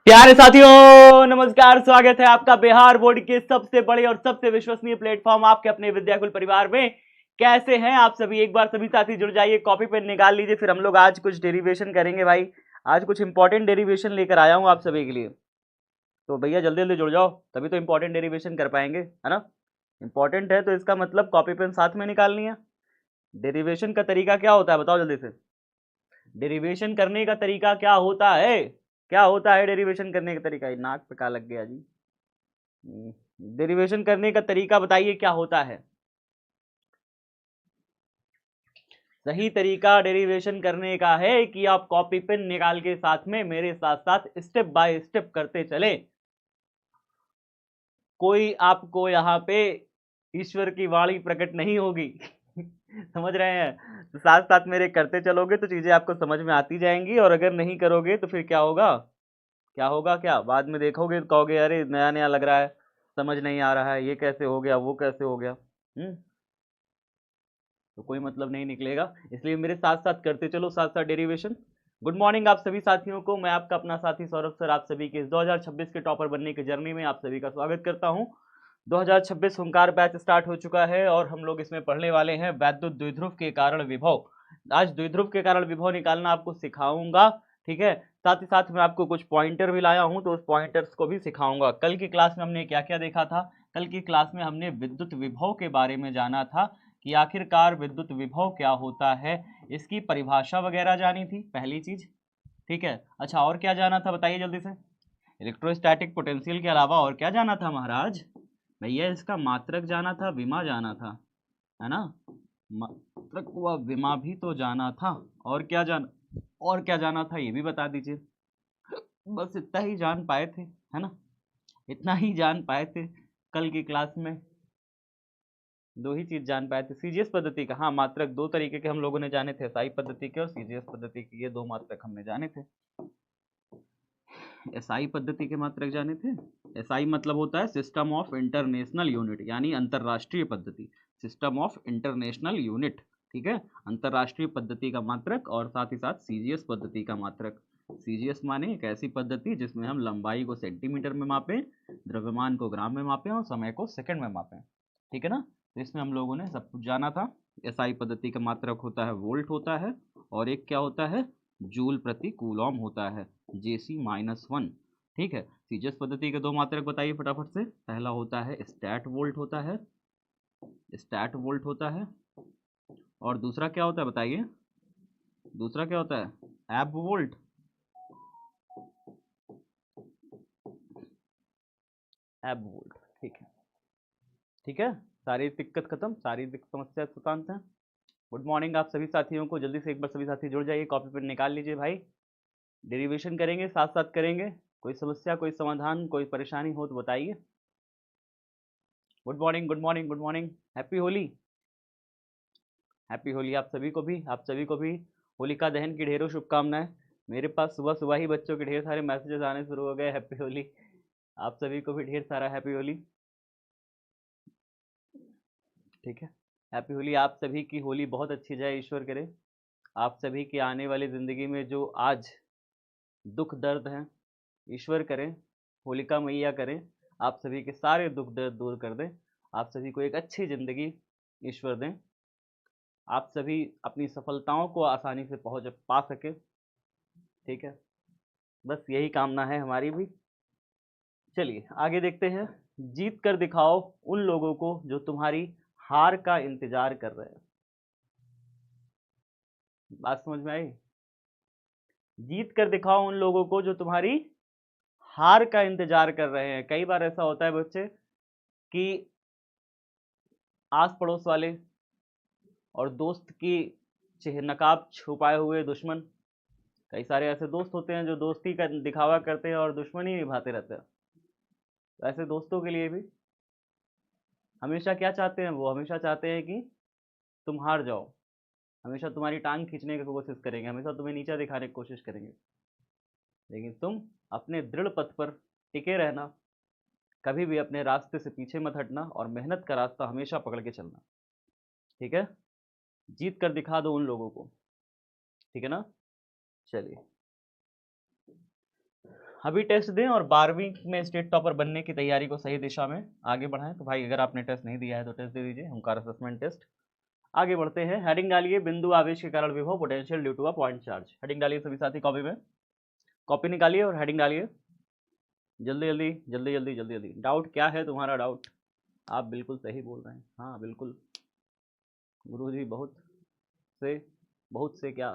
प्यारे साथियों नमस्कार, स्वागत है आपका बिहार बोर्ड के सबसे बड़े और सबसे विश्वसनीय प्लेटफॉर्म आपके अपने विद्याकुल परिवार में। कैसे हैं आप सभी? एक बार सभी साथी जुड़ जाइए, कॉपी पेन निकाल लीजिए, फिर हम लोग आज कुछ डेरिवेशन करेंगे भाई। आज कुछ इंपॉर्टेंट डेरिवेशन लेकर आया हूं आप सभी के लिए, तो भैया जल्दी जल्दी जुड़ जाओ, तभी तो इंपॉर्टेंट डेरिवेशन कर पाएंगे, है ना। इंपॉर्टेंट है तो इसका मतलब कॉपी पेन साथ में निकालनी है। डेरिवेशन का तरीका क्या होता है बताओ जल्दी से। डेरिवेशन करने का तरीका क्या होता है? क्या होता है डेरिवेशन करने का तरीका? ये नाक पे का लग गया जी। डेरिवेशन करने का तरीका बताइए क्या होता है। सही तरीका डेरिवेशन करने का है कि आप कॉपी पेन निकाल के साथ में मेरे साथ साथ स्टेप बाय स्टेप करते चले। कोई आपको यहाँ पे ईश्वर की वाणी प्रकट नहीं होगी। समझ रहे हैं? तो साथ साथ मेरे करते चलोगे तो चीजें आपको समझ में आती जाएंगी, और अगर नहीं करोगे तो फिर क्या होगा? क्या होगा? क्या बाद में देखोगे तो कहोगे अरे नया नया लग रहा है, समझ नहीं आ रहा है, ये कैसे हो गया, वो कैसे हो गया। तो कोई मतलब नहीं निकलेगा, इसलिए मेरे साथ साथ करते चलो, साथ साथ डेरिवेशन। गुड मॉर्निंग आप सभी साथियों को। मैं आपका अपना साथी सौरभ सर आप सभी के इस 2026 के टॉपर बनने की जर्नी में आप सभी का स्वागत करता हूं। 2026 हुंकार बैच स्टार्ट हो चुका है और हम लोग इसमें पढ़ने वाले हैं वैद्युत द्विध्रुव के कारण विभव। आज द्विध्रुव के कारण विभव निकालना आपको सिखाऊंगा, ठीक है। साथ ही साथ मैं आपको कुछ पॉइंटर भी लाया हूं, तो उस पॉइंटर्स को भी सिखाऊंगा। कल की क्लास में हमने क्या क्या देखा था? कल की क्लास में हमने विद्युत विभव के बारे में जाना था कि आखिरकार विद्युत विभव क्या होता है, इसकी परिभाषा वगैरह जानी थी, पहली चीज, ठीक है। अच्छा, और क्या जाना था बताइए जल्दी से। इलेक्ट्रोस्टैटिक पोटेंशियल के अलावा और क्या जाना था महाराज? भैया इसका मात्रक जाना था, विमा जाना था, है ना। मात्रक व विमा भी तो जाना था। और क्या जाना, और क्या जाना था ये भी बता दीजिए। बस इतना ही जान पाए थे, है ना। इतना ही जान पाए थे कल की क्लास में। दो ही चीज जान पाए थे, सीजीएस पद्धति का। हाँ, मात्रक दो तरीके के हम लोगों ने जाने थे, एसआई पद्धति के और सीजीएस पद्धति के, ये दो मात्रक हमने जाने थे। एसआई पद्धति के मात्रक जाने थे। एसआई मतलब होता है सिस्टम ऑफ इंटरनेशनल यूनिट, यानी अंतरराष्ट्रीय पद्धति। सिस्टम ऑफ इंटरनेशनल यूनिट, ठीक है। अंतरराष्ट्रीय पद्धति का मात्रक, और साथ ही साथ सीजीएस पद्धति का मात्रक। सीजीएस माने एक ऐसी पद्धति जिसमें हम लंबाई को सेंटीमीटर में मापें, द्रव्यमान को ग्राम में मापें और समय को सेकंड में मापें, ठीक है ना। तो इसमें हम लोगों ने सब कुछ जाना था। एसआई पद्धति का मात्रक होता है वोल्ट होता है, और एक क्या होता है, जूल प्रति कूलॉम होता है, JC-1, ठीक है। सीजीएस पद्धति के दो मात्रक बताइए फटाफट से। पहला होता है स्टैट वोल्ट होता है, स्टैट वोल्ट होता है। और दूसरा क्या होता है बताइए? दूसरा क्या होता है? एब वोल्ट, एब वोल्ट, ठीक है। ठीक है, सारी दिक्कत खत्म, सारी समस्या सुशांत है। गुड मॉर्निंग आप सभी साथियों को। जल्दी से एक बार सभी साथी जुड़ जाइए, कॉपी पेन निकाल लीजिए भाई। डेरिवेशन करेंगे, साथ साथ करेंगे। कोई समस्या, कोई समाधान, कोई परेशानी हो तो बताइए। Good morning, good morning, good morning. Happy Holi, happy Holi आप सभी को भी, आप सभी को भी होलिका दहन की ढेरों शुभकामनाएं। मेरे पास सुबह सुबह ही बच्चों के ढेर सारे मैसेजेस आने शुरू हो गए, हैप्पी होली। आप सभी को भी ढेर सारा हैप्पी होली, ठीक है। हैप्पी होली। आप सभी की होली बहुत अच्छी जाए, ईश्वर करे। आप सभी की आने वाली ज़िंदगी में जो आज दुख दर्द हैं, ईश्वर करें, होलिका मैया करें, आप सभी के सारे दुख दर्द दूर कर दें। आप सभी को एक अच्छी ज़िंदगी ईश्वर दें। आप सभी अपनी सफलताओं को आसानी से पहुंच पा सके, ठीक है। बस यही कामना है हमारी भी। चलिए आगे देखते हैं। जीत कर दिखाओ उन लोगों को जो तुम्हारी हार का इंतजार कर रहे हैं। बात समझ में आई? जीत कर दिखाओ उन लोगों को जो तुम्हारी हार का इंतजार कर रहे हैं। कई बार ऐसा होता है बच्चे कि आस पड़ोस वाले और दोस्त की नकाब छुपाए हुए दुश्मन, कई सारे ऐसे दोस्त होते हैं जो दोस्ती का दिखावा करते हैं और दुश्मनी निभाते रहते हैं। तो ऐसे दोस्तों के लिए भी हमेशा क्या चाहते हैं? वो हमेशा चाहते हैं कि तुम हार जाओ, हमेशा तुम्हारी टांग खींचने की कोशिश करेंगे, हमेशा तुम्हें नीचा दिखाने की कोशिश करेंगे। लेकिन तुम अपने दृढ़ पथ पर टिके रहना, कभी भी अपने रास्ते से पीछे मत हटना और मेहनत का रास्ता हमेशा पकड़ के चलना, ठीक है। जीत कर दिखा दो उन लोगों को, ठीक है ना। चलिए अभी टेस्ट दें और 12वीं में स्टेट टॉपर बनने की तैयारी को सही दिशा में आगे बढ़ाएं। तो भाई अगर आपने टेस्ट नहीं दिया है तो टेस्ट दे दीजिए, हमकार असेसमेंट टेस्ट। आगे बढ़ते हैं, हेडिंग डालिए, बिंदु आवेश के कारण विभव potential due to a point charge. Heading डालिए सभी साथी, कॉपी में कॉपी निकालिए और हेडिंग डालिए, जल्दी जल्दी जल्दी जल्दी जल्दी जल्दी। डाउट क्या है तुम्हारा? डाउट आप बिल्कुल सही बोल रहे हैं, हाँ बिल्कुल गुरुजी, बहुत से क्या?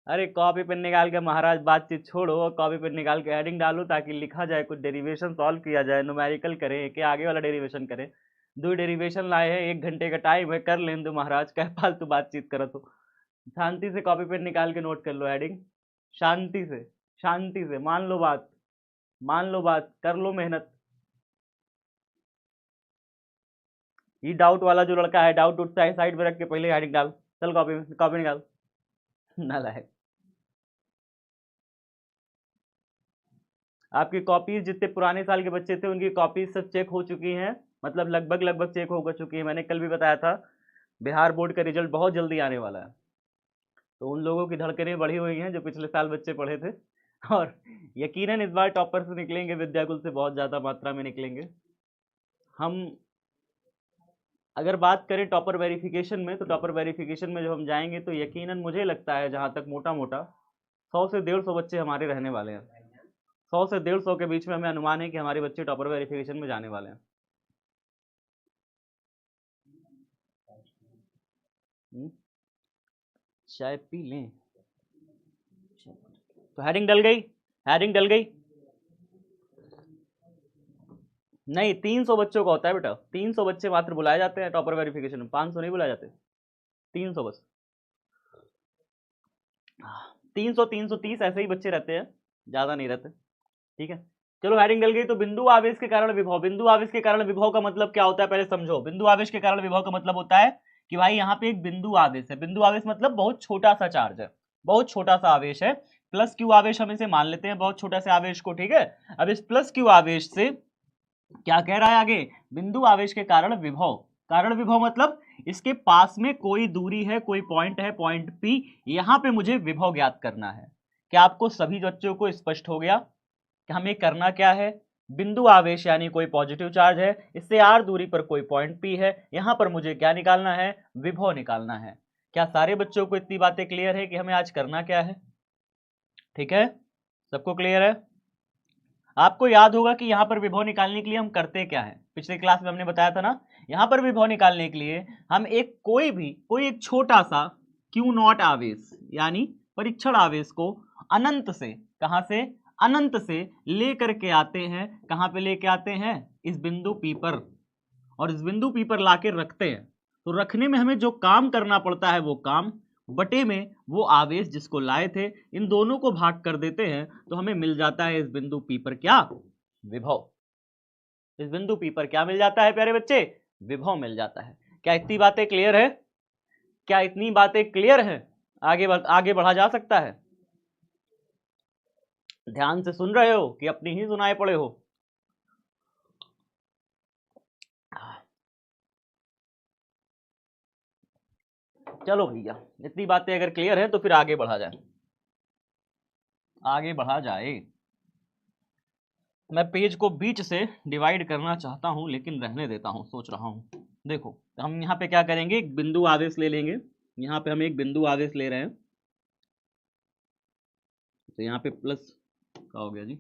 अरे कॉपी पेन निकाल के महाराज बातचीत छोड़ो और कॉपी पेन निकाल के हेडिंग डालो ताकि लिखा जाए, कुछ डेरिवेशन सॉल्व किया जाए, न्यूमेरिकल करें कि आगे वाला डेरिवेशन करें। 2 डेरिवेशन लाए हैं, 1 घंटे का टाइम है, कर लें दो महाराज, क्या फालतू बातचीत करो। तो शांति से कॉपी पेन निकाल के नोट कर लो हेडिंग, शांति से शांति से, मान लो बात, मान लो बात, कर लो मेहनत। ये डाउट वाला जो लड़का है, डाउट उठता है साइड में रख के पहले हेडिंग डाल, चल कॉपी निकाल। नालायक। आपकी कॉपीज जितने पुराने साल के बच्चे थे उनकी कॉपीज सब चेक हो चुकी हैं, मतलब लगभग चेक हो चुकी है। मैंने कल भी बताया था बिहार बोर्ड का रिजल्ट बहुत जल्दी आने वाला है, तो उन लोगों की धड़कनें बढ़ी हुई हैं जो पिछले साल बच्चे पढ़े थे, और यकीनन इस बार टॉपर से निकलेंगे, विद्याकुल से बहुत ज़्यादा मात्रा में निकलेंगे। हम अगर बात करें टॉपर वेरिफिकेशन में, तो टॉपर वेरिफिकेशन में जो हम जाएंगे तो यकीनन मुझे लगता है जहाँ तक मोटा मोटा 100 से 150 बच्चे हमारे रहने वाले हैं। 100 से 150 के बीच में हमें अनुमान है कि हमारे बच्चे टॉपर वेरिफिकेशन में जाने वाले हैं। चाय पी लें। तो हेडिंग डल गई, हेडिंग डल गई। नहीं, 300 बच्चों का होता है बेटा, 300 बच्चे मात्र बुलाए जाते हैं टॉपर वेरिफिकेशन में, 500 नहीं बुलाए जाते, 300 बस। 300 330 ऐसे ही बच्चे रहते हैं, ज़्यादा नहीं रहते, ठीक है। चलो हेडिंग डल गई। तो बिंदु आवेश के कारण विभव, बिंदु आवेश के कारण विभव का मतलब क्या होता है पहले समझो। बिंदु आवेश के कारण विभव का मतलब होता है कि भाई यहाँ पे एक बिंदु आवेश है, बिंदु आवेश मतलब बहुत छोटा सा चार्ज है, बहुत छोटा सा आवेश है, प्लस क्यू आवेश हम इसे मान लेते हैं, बहुत छोटा सा आवेश को, ठीक है। अब इस प्लस क्यू आवेश से क्या कह रहा है आगे, बिंदु आवेश के कारण विभव, कारण विभव मतलब इसके पास में कोई दूरी है, कोई पॉइंट है, पॉइंट पी, यहां पे मुझे विभव ज्ञात करना है। क्या आपको सभी बच्चों को स्पष्ट हो गया कि हमें करना क्या है? बिंदु आवेश यानी कोई पॉजिटिव चार्ज है, इससे r दूरी पर कोई पॉइंट पी है, यहां पर मुझे क्या निकालना है? विभव निकालना है। क्या सारे बच्चों को इतनी बातें क्लियर है कि हमें आज करना क्या है? ठीक है, सबको क्लियर है? आपको याद होगा कि यहाँ पर विभव निकालने के लिए हम करते क्या है, पिछले क्लास में हमने बताया था ना, यहाँ पर विभव निकालने के लिए हम कोई एक छोटा सा क्यू नॉट आवेश यानी परीक्षण आवेश को अनंत से, कहां से? अनंत से लेकर के आते हैं। कहां पे लेके आते हैं? इस बिंदु पी पर, और इस बिंदु पी पर लाके रखते हैं। तो रखने में हमें जो काम करना पड़ता है वो काम, बटे में वो आवेश जिसको लाए थे, इन दोनों को भाग कर देते हैं तो हमें मिल जाता है इस बिंदु पी पर क्या? विभव। इस बिंदु पी पर क्या मिल जाता है प्यारे बच्चे? विभव मिल जाता है। क्या इतनी बातें क्लियर है? क्या इतनी बातें क्लियर है? आगे बढ़ा जा सकता है? ध्यान से सुन रहे हो कि अपनी ही सुनाए पड़े हो? चलो भैया, इतनी बातें अगर क्लियर है तो फिर आगे बढ़ा जाए, आगे बढ़ा जाए। मैं पेज को बीच से डिवाइड करना चाहता हूं लेकिन रहने देता हूं, सोच रहा हूं। देखो हम यहाँ पे क्या करेंगे, एक बिंदु आवेश ले लेंगे, यहाँ पे हम एक बिंदु आवेश ले रहे हैं, तो यहाँ पे प्लस क्या हो गया जी?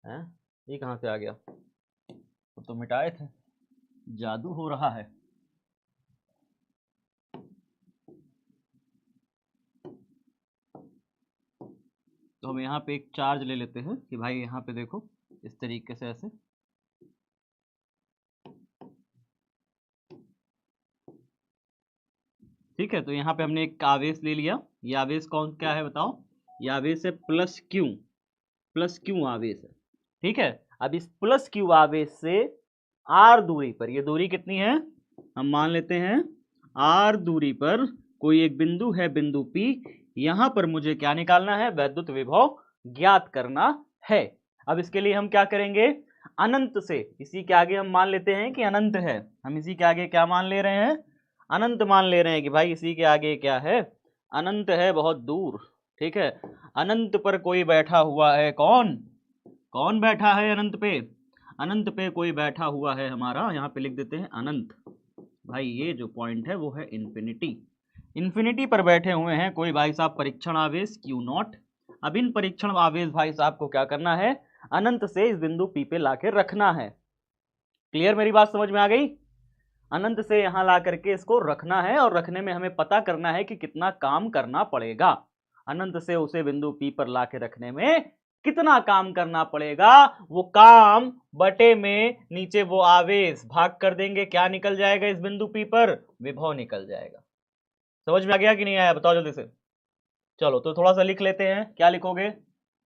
हैं? ये कहाँ से आ गया? तो मिटाए थे, जादू हो रहा है। तो हम यहाँ पे एक चार्ज ले लेते हैं कि भाई यहाँ पे देखो इस तरीके से ऐसे, ठीक है। तो यहाँ पे हमने एक आवेश ले लिया, ये आवेश कौन क्या है बताओ? ये आवेश है प्लस क्यू आवेश है, ठीक है। अब इस प्लस क्यू आवेश से आर दूरी पर, ये दूरी कितनी है? हम मान लेते हैं आर दूरी पर कोई एक बिंदु है, बिंदु पी, यहां पर मुझे क्या निकालना है? वैद्युत विभव ज्ञात करना है। अब इसके लिए हम क्या करेंगे? अनंत से, इसी के आगे हम मान लेते हैं कि अनंत है, हम इसी के आगे क्या मान ले रहे हैं? अनंत मान ले रहे हैं कि भाई इसी के आगे क्या है? अनंत है, बहुत दूर, ठीक है। अनंत पर कोई बैठा हुआ है, कौन कौन बैठा है अनंत पे? अनंत पे कोई बैठा हुआ है हमारा, यहाँ पे लिख देते हैं अनंत। भाई ये जो पॉइंट है वो है इन्फिनिटी। इन्फिनिटी पर बैठे हुए हैं कोई भाई साहब परीक्षण आवेश क्यू नॉट। अब इन परीक्षण आवेश भाई साहब को क्या करना है? अनंत से इस बिंदु पी पे लाके रखना है। क्लियर, मेरी बात समझ में आ गई? अनंत से यहां ला करके इसको रखना है, और रखने में हमें पता करना है कि कितना काम करना पड़ेगा। अनंत से उसे बिंदु पी पर लाके रखने में कितना काम करना पड़ेगा, वो काम बटे में नीचे वो आवेश भाग कर देंगे, क्या निकल जाएगा इस बिंदु पी पर? विभव निकल जाएगा। समझ में आ गया कि नहीं आया? बताओ जल्दी से। चलो तो थोड़ा सा लिख लेते हैं, क्या लिखोगे?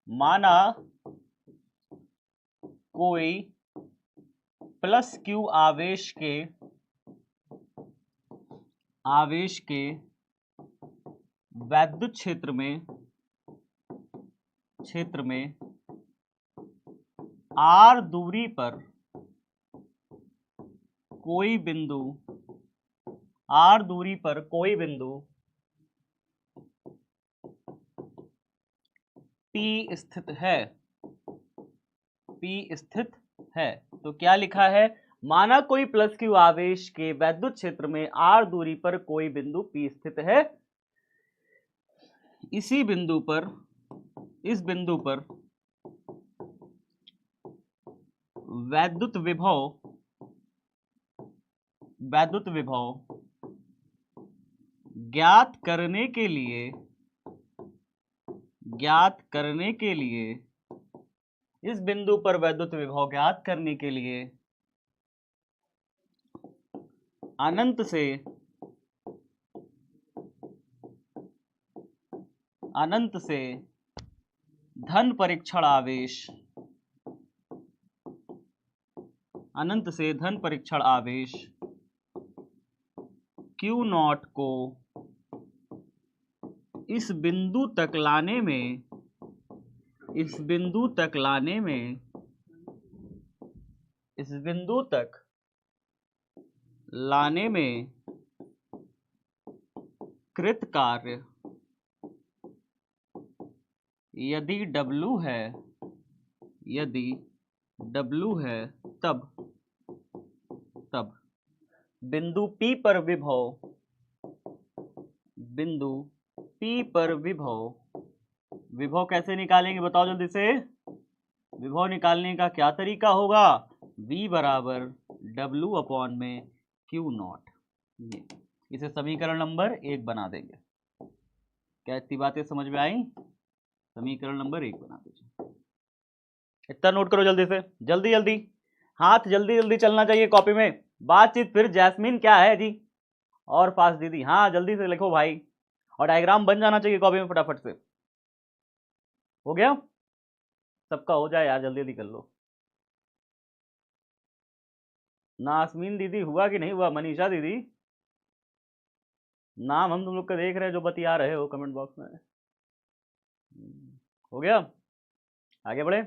माना कोई प्लस क्यू आवेश के वैद्युत क्षेत्र में r दूरी पर कोई बिंदु P स्थित है। तो क्या लिखा है? माना कोई प्लस क्यू आवेश के वैद्युत क्षेत्र में r दूरी पर कोई बिंदु P स्थित है। इस बिंदु पर वैद्युत विभव ज्ञात करने के लिए इस बिंदु पर वैद्युत विभव ज्ञात करने के लिए अनंत से धन परीक्षण आवेश Q नॉट को इस बिंदु तक लाने में कृत कार्य यदि W है तब बिंदु P पर विभव कैसे निकालेंगे? बताओ जल्दी से। विभव निकालने का क्या तरीका होगा? V बराबर W अपॉन में Q नॉट। इसे समीकरण नंबर 1 बना देंगे। क्या इतनी बातें समझ में आई? समीकरण नंबर 1 बना दीजिए। इतना नोट करो जल्दी से, जल्दी हाथ जल्दी चलना चाहिए कॉपी में। बातचीत फिर जैस्मीन क्या है जी? और फास्ट दीदी, हाँ जल्दी से लिखो भाई, और डायग्राम बन जाना चाहिए कॉपी में फटाफट से। हो गया? सबका हो जाए यार, जल्दी कर लो। नासमीन दीदी हुआ कि नहीं हुआ? मनीषा दीदी, नाम हम तुम लोग का देख रहे हैं जो बतिया रहे हो कमेंट बॉक्स में। हो गया? आगे बढ़े।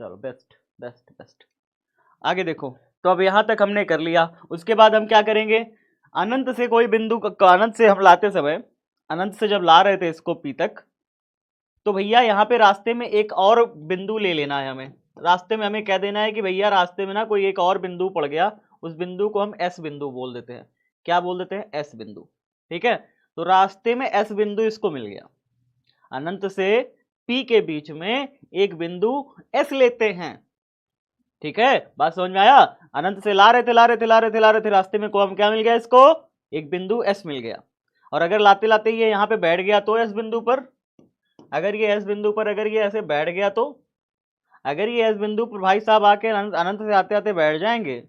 चलो बेस्ट। आगे देखो, तो अब यहां तक हमने कर लिया। उसके बाद हम क्या करेंगे? अनंत से कोई बिंदु, अनंत से हम लाते समय, अनंत से जब ला रहे थे इसको P तक, तो भैया यहाँ पे रास्ते में एक और बिंदु ले लेना है हमें। रास्ते में हमें कह देना है कि भैया रास्ते में ना कोई एक और बिंदु पड़ गया, उस बिंदु को हम S बिंदु बोल देते हैं। क्या बोल देते हैं? S बिंदु। ठीक है, तो रास्ते में S बिंदु इसको मिल गया। अनंत से P के बीच में एक बिंदु S लेते हैं। ठीक है, बात समझ में आया? अनंत से ला रहे थे रास्ते में को हम क्या मिल गया? इसको एक बिंदु S मिल गया। और अगर लाते लाते ये यहाँ पे बैठ गया तो S बिंदु पर, अगर ये S बिंदु पर अगर ये ऐसे बैठ गया तो, अगर ये S बिंदु पर भाई साहब आके अनंत से आते आते बैठ जाएंगे,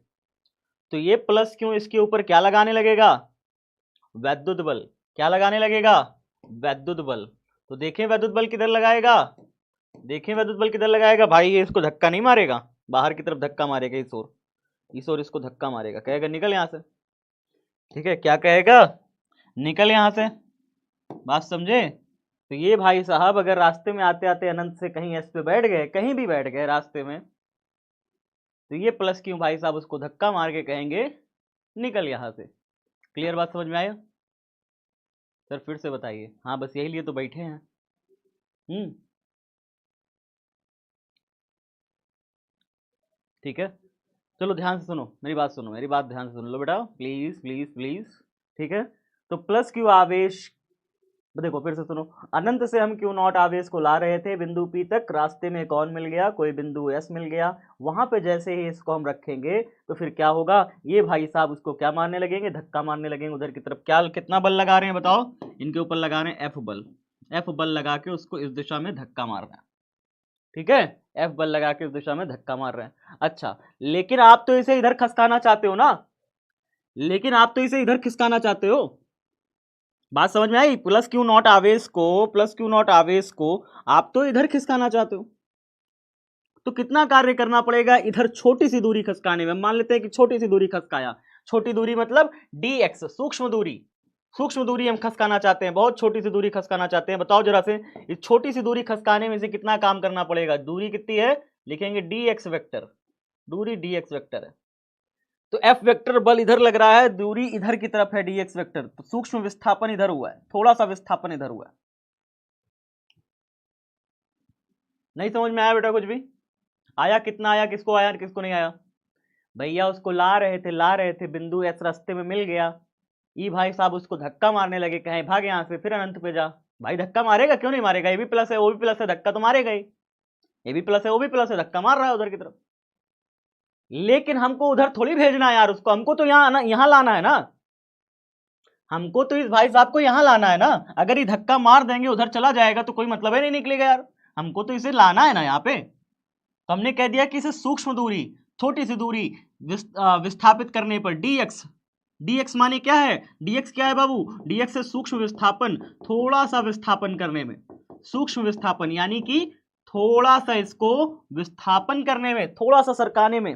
तो ये प्लस क्यों इसके ऊपर क्या लगाने लगेगा? वैद्युत बल। क्या लगाने लगेगा? वैद्युत बल। तो देखें वैद्युत बल किधर लगाएगा? भाई ये इसको धक्का नहीं मारेगा? बाहर की तरफ धक्का मारेगा, इस ओर इसको धक्का मारेगा, कहेगा निकल यहां से। ठीक है, क्या कहेगा? निकल यहां से। बात समझे? तो ये भाई साहब अगर रास्ते में आते आते अनंत से कहीं S पे बैठ गए, कहीं भी बैठ गए रास्ते में, तो ये प्लस क्यों भाई साहब उसको धक्का मार के कहेंगे निकल यहां से। क्लियर बात समझ में आया? सर फिर से बताइए। हाँ बस यही लिए तो बैठे हैं। ठीक है, चलो ध्यान से सुनो मेरी बात, सुनो मेरी बात ध्यान से सुन लो बेटा, प्लीज प्लीज प्लीज। ठीक है, तो प्लस क्यू आवेश, देखो फिर से सुनो। अनंत से हम क्यू नॉट आवेश को ला रहे थे बिंदु पी तक, रास्ते में कौन मिल गया, कोई बिंदु एस मिल गया। वहां पे जैसे ही इसको हम रखेंगे तो फिर क्या होगा, ये भाई साहब उसको क्या मारने लगेंगे, धक्का मारने लगेंगे उधर की तरफ। क्या कितना बल लगा रहे हैं बताओ, इनके ऊपर लगा रहे हैं एफ बल। एफ बल लगा के उसको इस दिशा में धक्का मार रहे हैं। ठीक है, एफ बल लगा के इस दिशा में धक्का मार रहे हैं। अच्छा, लेकिन आप तो इसे इधर खसकाना चाहते हो ना, लेकिन आप तो इसे इधर खिसकाना चाहते हो। बात समझ में आई, प्लस क्यू नॉट आवेश को, प्लस क्यू नॉट आवेश को आप तो इधर खिसकाना चाहते हो। तो कितना कार्य करना पड़ेगा इधर छोटी सी दूरी खसकाने में। मान लेते हैं कि छोटी सी दूरी खसकाया, छोटी दूरी मतलब dx, सूक्ष्म दूरी। सूक्ष्म दूरी हम खसकाना चाहते हैं, बहुत छोटी सी दूरी खसकाना चाहते हैं। बताओ जरा से, इस छोटी सी दूरी खसकाने में से कितना काम करना पड़ेगा। दूरी कितनी है, लिखेंगे dx वेक्टर, दूरी dx वेक्टर है। तो F वेक्टर बल इधर लग रहा है, दूरी इधर की तरफ है dx वेक्टर, तो सूक्ष्म विस्थापन इधर हुआ है, थोड़ा सा विस्थापन इधर हुआ है। नहीं समझ में आया बेटा कुछ भी? आया, कितना आया, किसको आया किसको नहीं आया? भैया उसको ला रहे थे बिंदु एस, रास्ते में मिल गया। ई भाई साहब उसको धक्का मारने लगे, कहें भाग यहां से, फिर अनंत पे जा। भाई धक्का मारेगा, क्यों नहीं मारेगा, ये भी प्लस है वो भी प्लस है, धक्का तो मारेगा ही। ये भी प्लस है वो भी प्लस है, धक्का मार रहा है उधर की तरफ। लेकिन हमको उधर थोड़ी भेजना है यार उसको, हमको तो यहाँ लाना है ना, हमको तो इस भाई साहब को यहाँ लाना है ना। अगर ये धक्का मार देंगे उधर चला जाएगा तो कोई मतलब ही नहीं निकलेगा यार, हमको तो इसे लाना है ना यहाँ पे। तो हमने कह दिया कि इसे सूक्ष्म दूरी, छोटी सी दूरी विस्थापित करने पर dx, dx माने क्या है, dx क्या है बाबू, dx है सूक्ष्म विस्थापन, थोड़ा सा विस्थापन करने में। सूक्ष्म विस्थापन यानी कि थोड़ा सा इसको विस्थापन करने में, थोड़ा सा सरकाने में,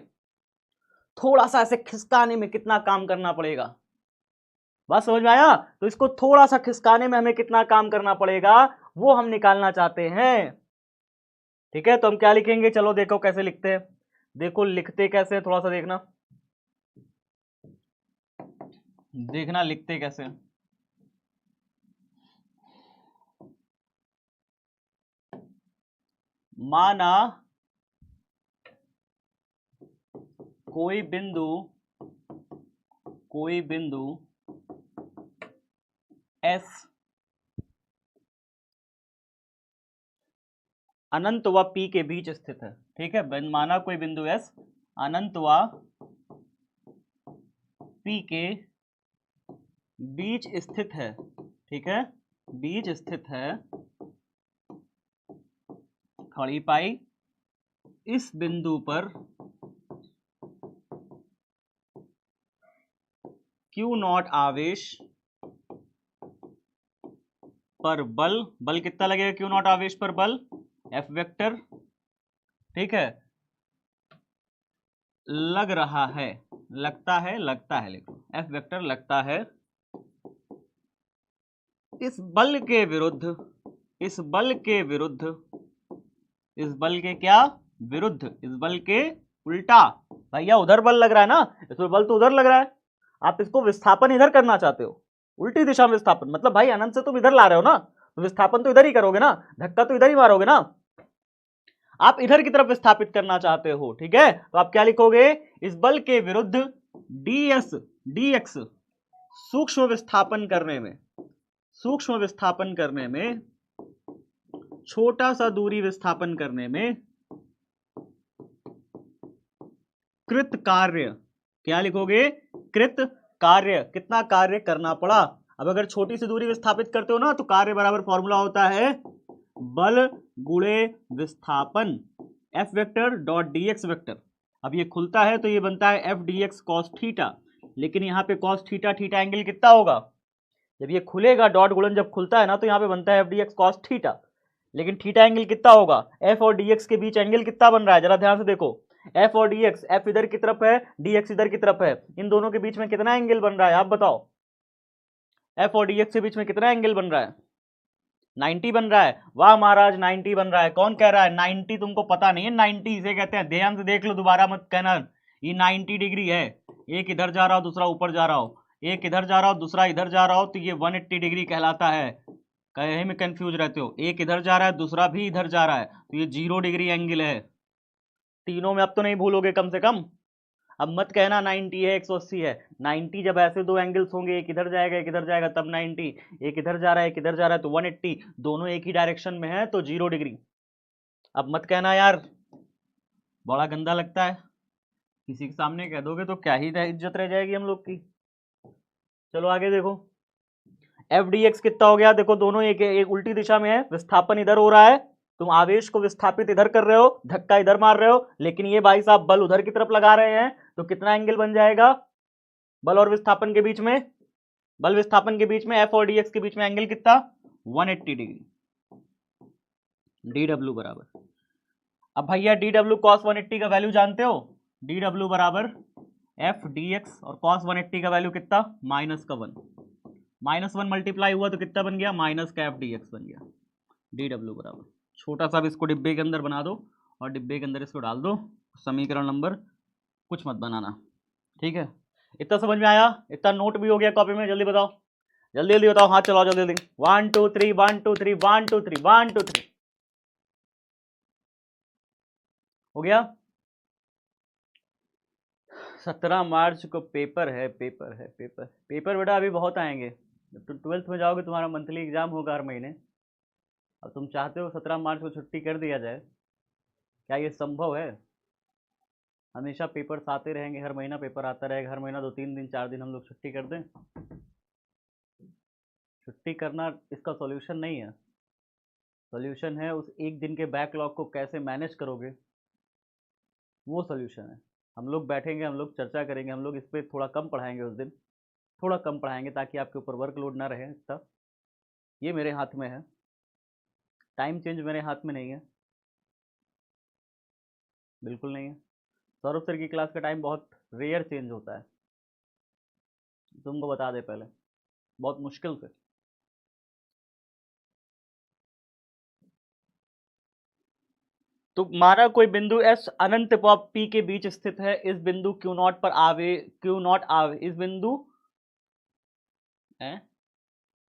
थोड़ा सा ऐसे खिसकाने में कितना काम करना पड़ेगा। बात समझ में आया? तो इसको थोड़ा सा खिसकाने में हमें कितना काम करना पड़ेगा वो हम निकालना चाहते हैं। ठीक है, तो हम क्या लिखेंगे, चलो देखो कैसे लिखते हैं। देखो लिखते कैसे हैं, थोड़ा सा देखना, देखना लिखते कैसे हैं। माना कोई बिंदु S अनंत व P के बीच स्थित है। ठीक है, माना कोई बिंदु S अनंत व P के बीच स्थित है। ठीक है, बीच स्थित है, खड़ी पाई। इस बिंदु पर Q नॉट आवेश पर बल, बल कितना लगेगा Q नॉट आवेश पर बल, F वेक्टर। ठीक है, लग रहा है, लगता है लिखो, F वेक्टर लगता है इस बल के विरुद्ध, इस बल के विरुद्ध, इस बल के क्या विरुद्ध, इस बल के उल्टा। भैया उधर बल लग रहा है ना, इसमें बल तो उधर लग रहा है, आप इसको विस्थापन इधर करना चाहते हो, उल्टी दिशा में विस्थापन। मतलब भाई अनंत से तुम इधर ला रहे हो ना, तो विस्थापन तो इधर ही करोगे ना, धक्का तो इधर ही मारोगे ना, आप इधर की तरफ विस्थापित करना चाहते हो। ठीक है, तो आप क्या लिखोगे, इस बल के विरुद्ध ds dx, सूक्ष्म विस्थापन करने में, सूक्ष्म विस्थापन करने में, छोटा सा दूरी विस्थापन करने में कृत कार्य। क्या लिखोगे, कृत कार्य, कितना कार्य करना पड़ा। अब अगर छोटी सी दूरी विस्थापित करते हो ना तो कार्य बराबर फॉर्मूला होता है बल गुणे विस्थापन, F vector dot dx vector. अब ये खुलता है तो ये बनता है F dx cos थीटा, लेकिन यहाँ पे cos थीटा, थीटा एंगल कितना होगा, जब ये खुलेगा डॉट गुणन जब खुलता है ना तो यहाँ पे बनता है F dx cos थीटा, लेकिन थीटा एंगल कितना होगा, F और dx के बीच एंगल कितना बन रहा है, जरा ध्यान से देखो। F और dx, F इधर की तरफ है, dx इधर की तरफ है, इन दोनों के बीच में कितना एंगल बन रहा है आप बताओ, F और dx के बीच में कितना एंगल बन रहा है, 90 बन रहा है। वाह महाराज 90 बन रहा है, कौन कह रहा है 90 तुमको पता नहीं है, 90 इसे कहते हैं, ध्यान से देख लो दोबारा मत कहना, ये 90 डिग्री है, एक इधर जा रहा हो दूसरा ऊपर जा रहा हो, एक इधर जा रहा हो दूसरा इधर जा रहा हो तो ये 180 डिग्री कहलाता है। कहे में कंफ्यूज रहते हो, एक इधर जा रहा है दूसरा भी इधर जा रहा है तो ये 0 डिग्री एंगल है। तीनों में अब तो नहीं भूलोगे कम से कम। अब मत कहना 90 है 180 है। 90 जब ऐसे दो एंगल्स होंगे, एक इधर जाएगा एक इधर जाएगा तब 90, एक इधर जा रहा है एक इधर जा रहा है तो 180, दोनों एक ही डायरेक्शन में है तो 0 डिग्री। अब मत कहना यार बड़ा गंदा लगता है, किसी के सामने कह दोगे तो क्या ही इज्जत रह जाएगी हम लोग की। चलो आगे देखो, एफ डी एक्स कितना हो गया, देखो दोनों एक उल्टी दिशा में है, विस्थापन इधर हो रहा है, तुम आवेश को विस्थापित इधर कर रहे हो, धक्का इधर मार रहे हो, लेकिन ये भाई साहब बल उधर की तरफ लगा रहे हैं तो कितना एंगल बन जाएगा बल और विस्थापन के बीच में, बल विस्थापन के बीच में एफ और डी एक्स के बीच में एंगल कितना 180 डिग्री, डी डब्ल्यू बराबर। अब भैया डी डब्ल्यू कॉस 180 का वैल्यू जानते हो, डी डब्ल्यू बराबर एफ डी एक्स और कॉस 180 का वैल्यू कितना -1 मल्टीप्लाई हुआ तो कितना बन गया माइनस का एफ डी एक्स बन गया, डी डब्ल्यू बराबर। छोटा सा भी इसको डिब्बे के अंदर बना दो और डिब्बे के अंदर इसको डाल दो, समीकरण नंबर कुछ मत बनाना, ठीक है। इतना समझ में आया, इतना नोट भी हो गया कॉपी में, जल्दी बताओ जल्दी जल्दी बताओ, हाथ चलाओ जल्दी जल्दी, 1 2 3 1 2 3 1 2 3 1 2 3 हो गया। 17 मार्च को पेपर है, पेपर बेटा अभी बहुत आएंगे, तो 12th में जाओगे तुम्हारा मंथली एग्जाम होगा हर महीने। अब तुम चाहते हो 17 मार्च को छुट्टी कर दिया जाए, क्या ये संभव है? हमेशा पेपर्स आते रहेंगे, हर महीना पेपर आता रहेगा, हर महीना 2-3 दिन 4 दिन हम लोग छुट्टी कर दें? छुट्टी करना इसका सॉल्यूशन नहीं है, सॉल्यूशन है उस एक दिन के बैकलॉग को कैसे मैनेज करोगे, वो सॉल्यूशन है। हम लोग बैठेंगे, हम लोग चर्चा करेंगे, हम लोग इस पर थोड़ा कम पढ़ाएंगे, उस दिन थोड़ा कम पढ़ाएंगे ताकि आपके ऊपर वर्कलोड ना रहे इतना। ये मेरे हाथ में है, टाइम चेंज मेरे हाथ में नहीं है, बिल्कुल नहीं है। सौरभ सर की क्लास का टाइम बहुत रेयर चेंज होता है, तुमको बता दे पहले, बहुत मुश्किल से। तो माना कोई बिंदु एस अनंत व पी के बीच स्थित है, इस बिंदु क्यू नॉट पर आवे, क्यू नॉट आवे इस बिंदु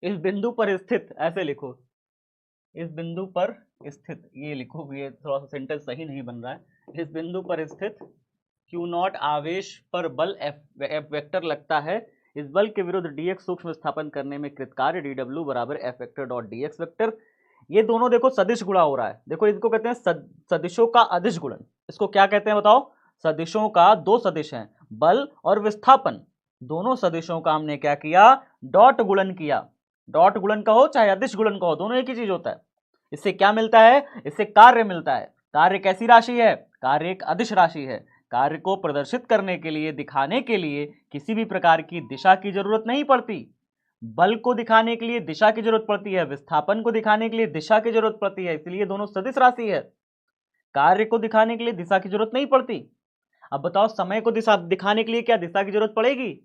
इस बिंदु पर स्थित, ऐसे लिखो, इस बिंदु पर स्थित, ये लिखो, ये थोड़ा सा सेंटेंस सही नहीं बन रहा है। इस बिंदु पर स्थित क्यू नॉट आवेश पर बल एफ वेक्टर लगता है, इस बल के विरुद्ध डी एक्स सूक्ष्म विस्थापन करने में कृत कार्य डी डब्ल्यू बराबर F vector dot D x vector. ये दोनों देखो सदिश गुणा हो रहा है, देखो इसको कहते हैं सदिशों का अदिश गुणन। इसको क्या कहते हैं बताओ? सदिशों का, दो सदिश हैं बल और विस्थापन, दोनों सदिशों का हमने क्या किया, डॉट गुणन किया। डॉट गुणन का हो चाहे अदिश गुणन का हो, दोनों एक ही चीज होता है। इससे क्या मिलता है? इससे कार्य मिलता है। कार्य कैसी राशि है? कार्य एक अदिश राशि है। कार्य को प्रदर्शित करने के लिए, दिखाने के लिए किसी भी प्रकार की दिशा की जरूरत नहीं पड़ती। बल को दिखाने के लिए दिशा की जरूरत पड़ती है, विस्थापन को दिखाने के लिए दिशा की जरूरत पड़ती है, इसलिए दोनों सदिश राशि है। कार्य को दिखाने के लिए दिशा की जरूरत नहीं पड़ती। अब बताओ समय को दिशा दिखाने के लिए क्या दिशा की जरूरत पड़ेगी?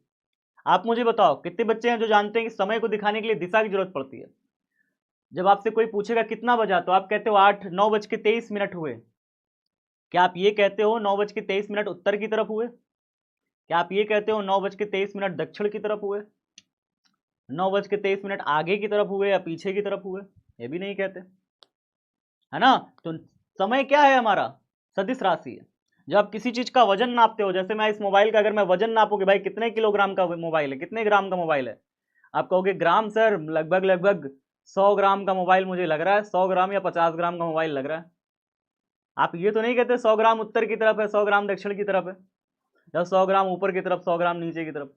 आप मुझे बताओ कितने बच्चे हैं जो जानते हैं कि समय को दिखाने के लिए दिशा की जरूरत पड़ती है? जब आपसे कोई पूछेगा कितना बजा, तो आप कहते हो 9:23 हुए। क्या आप ये कहते हो 9:23 उत्तर की तरफ हुए? क्या आप ये कहते हो 9:23 दक्षिण की तरफ हुए? 9:23 आगे की तरफ हुए या पीछे की तरफ हुए? ये भी नहीं कहते, है ना। तो समय क्या है हमारा? सदिश राशि है। जब आप किसी चीज का वजन नापते हो, जैसे मैं इस मोबाइल का अगर मैं वजन नापूंगी, भाई कितने किलोग्राम का मोबाइल है, कितने ग्राम का मोबाइल है, आप कहोगे ग्राम सर, लगभग लगभग 100 ग्राम का मोबाइल मुझे लग रहा है, 100 ग्राम या 50 ग्राम का मोबाइल लग रहा है। आप ये तो नहीं कहते 100 ग्राम उत्तर की तरफ है, 100 ग्राम दक्षिण की तरफ है, या 100 ग्राम ऊपर की तरफ, 100 ग्राम नीचे की तरफ।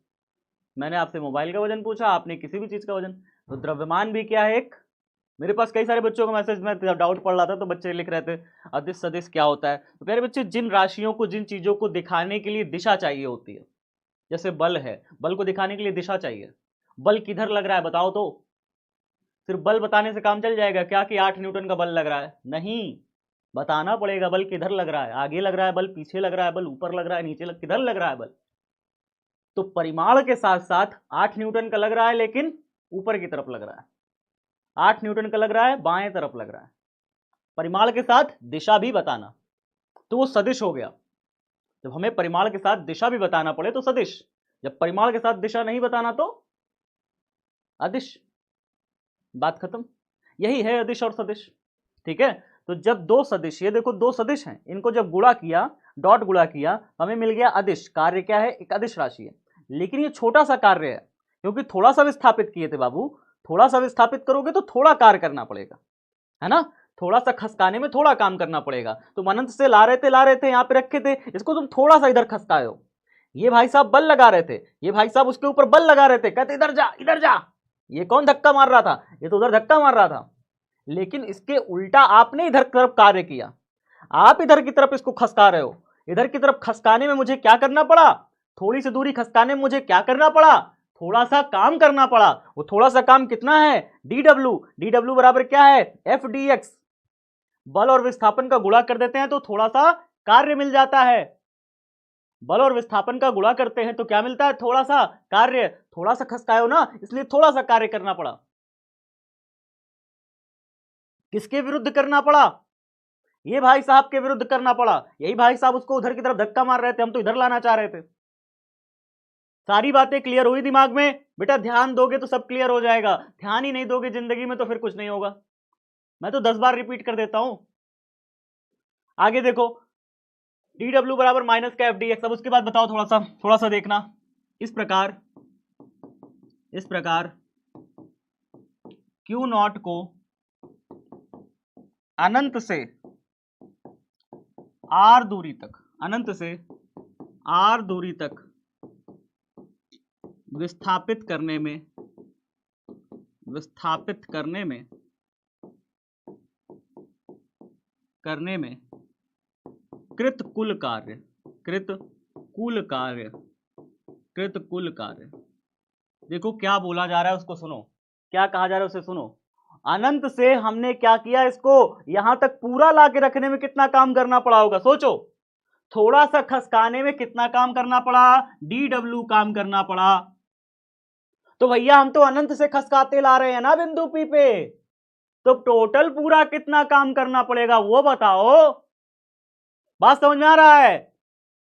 मैंने आपसे मोबाइल का वजन पूछा, आपने किसी भी चीज का वजन। तो द्रव्यमान भी क्या है एक, मेरे पास कई सारे बच्चों को मैसेज में डाउट पड़ रहा था, तो बच्चे लिख रहे थे अदिश सदिश क्या होता है। तो प्यारे बच्चे, जिन राशियों को, जिन चीजों को दिखाने के लिए दिशा चाहिए होती है, जैसे बल है, बल को दिखाने के लिए दिशा चाहिए। बल किधर लग रहा है बताओ तो? सिर्फ बल बताने से काम चल जाएगा क्या कि 8 न्यूटन का बल लग रहा है? नहीं, बताना पड़ेगा बल किधर लग रहा है, आगे लग रहा है बल, पीछे लग रहा है बल, ऊपर लग रहा है, नीचे किधर लग रहा है बल। तो परिमाण के साथ साथ 8 न्यूटन का लग रहा है, लेकिन ऊपर की तरफ लग रहा है, 8 न्यूटन का लग रहा है, बाएं तरफ लग रहा है। परिमाण के साथ दिशा भी बताना, तो वो सदिश हो गया। जब हमें परिमाण के साथ दिशा भी बताना पड़े तो सदिश। जब परिमाण के साथ दिशा नहीं बताना तो अदिश, बात खत्म। यही है अदिश और सदिश, ठीक है। तो जब दो सदिश, ये देखो दो सदिश हैं, इनको जब गुणा किया, डॉट गुणा किया, हमें मिल गया अदिश। कार्य क्या है? एक अदिश राशि है, लेकिन ये छोटा सा कार्य है, क्योंकि थोड़ा सा विस्थापित किए थे बाबू। थोड़ा सा विस्थापित करोगे तो थोड़ा कार्य करना पड़ेगा, है ना। थोड़ा सा खसकाने में थोड़ा काम करना पड़ेगा। तुम अनंत से ला रहे थे यहां पे रखे थे, इसको तुम थोड़ा सा इधर खसकाए हो। ये भाई साहब बल लगा रहे थे, ये भाई साहब उसके ऊपर बल लगा रहे थे, कहते इधर जा इधर जा। ये कौन धक्का मार रहा था? ये तो उधर धक्का मार रहा था। लेकिन इसके उल्टा आपने इधर की तरफ कार्य किया, आप इधर की तरफ इसको खसका रहे हो। इधर की तरफ खसकाने में मुझे क्या करना पड़ा? थोड़ी सी दूरी खसकाने में मुझे क्या करना पड़ा? थोड़ा सा काम करना पड़ा। वो थोड़ा सा काम कितना है? DW। DW बराबर क्या है? FDX। बल और विस्थापन का गुणा कर देते हैं तो थोड़ा सा कार्य मिल जाता है। बल और विस्थापन का गुणा करते हैं तो क्या मिलता है? थोड़ा सा कार्य। थोड़ा सा खसकाए हो ना, इसलिए थोड़ा सा कार्य करना पड़ा। किसके विरुद्ध करना पड़ा? ये भाई साहब के विरुद्ध करना पड़ा। यही भाई साहब उसको उधर की तरफ धक्का मार रहे थे, हम तो इधर लाना चाह रहे थे। सारी बातें क्लियर हुई दिमाग में? बेटा ध्यान दोगे तो सब क्लियर हो जाएगा, ध्यान ही नहीं दोगे जिंदगी में तो फिर कुछ नहीं होगा। मैं तो 10 बार रिपीट कर देता हूं। आगे देखो, DW बराबर माइनस का FDX। अब उसके बाद बताओ, थोड़ा सा देखना। इस प्रकार Q नॉट को अनंत से R दूरी तक, अनंत से R दूरी तक विस्थापित करने में कृत कुल कार्य। देखो क्या बोला जा रहा है उसको सुनो, क्या कहा जा रहा है उसे सुनो। अनंत से हमने क्या किया? इसको यहां तक पूरा ला के रखने में कितना काम करना पड़ा होगा? सोचो। थोड़ा सा खसकाने में कितना काम करना पड़ा? DW काम करना पड़ा। तो भैया हम तो अनंत से खसकाते ला रहे हैं ना बिंदु P पे, तो टोटल पूरा कितना काम करना पड़ेगा वो बताओ। बात समझ में आ रहा है?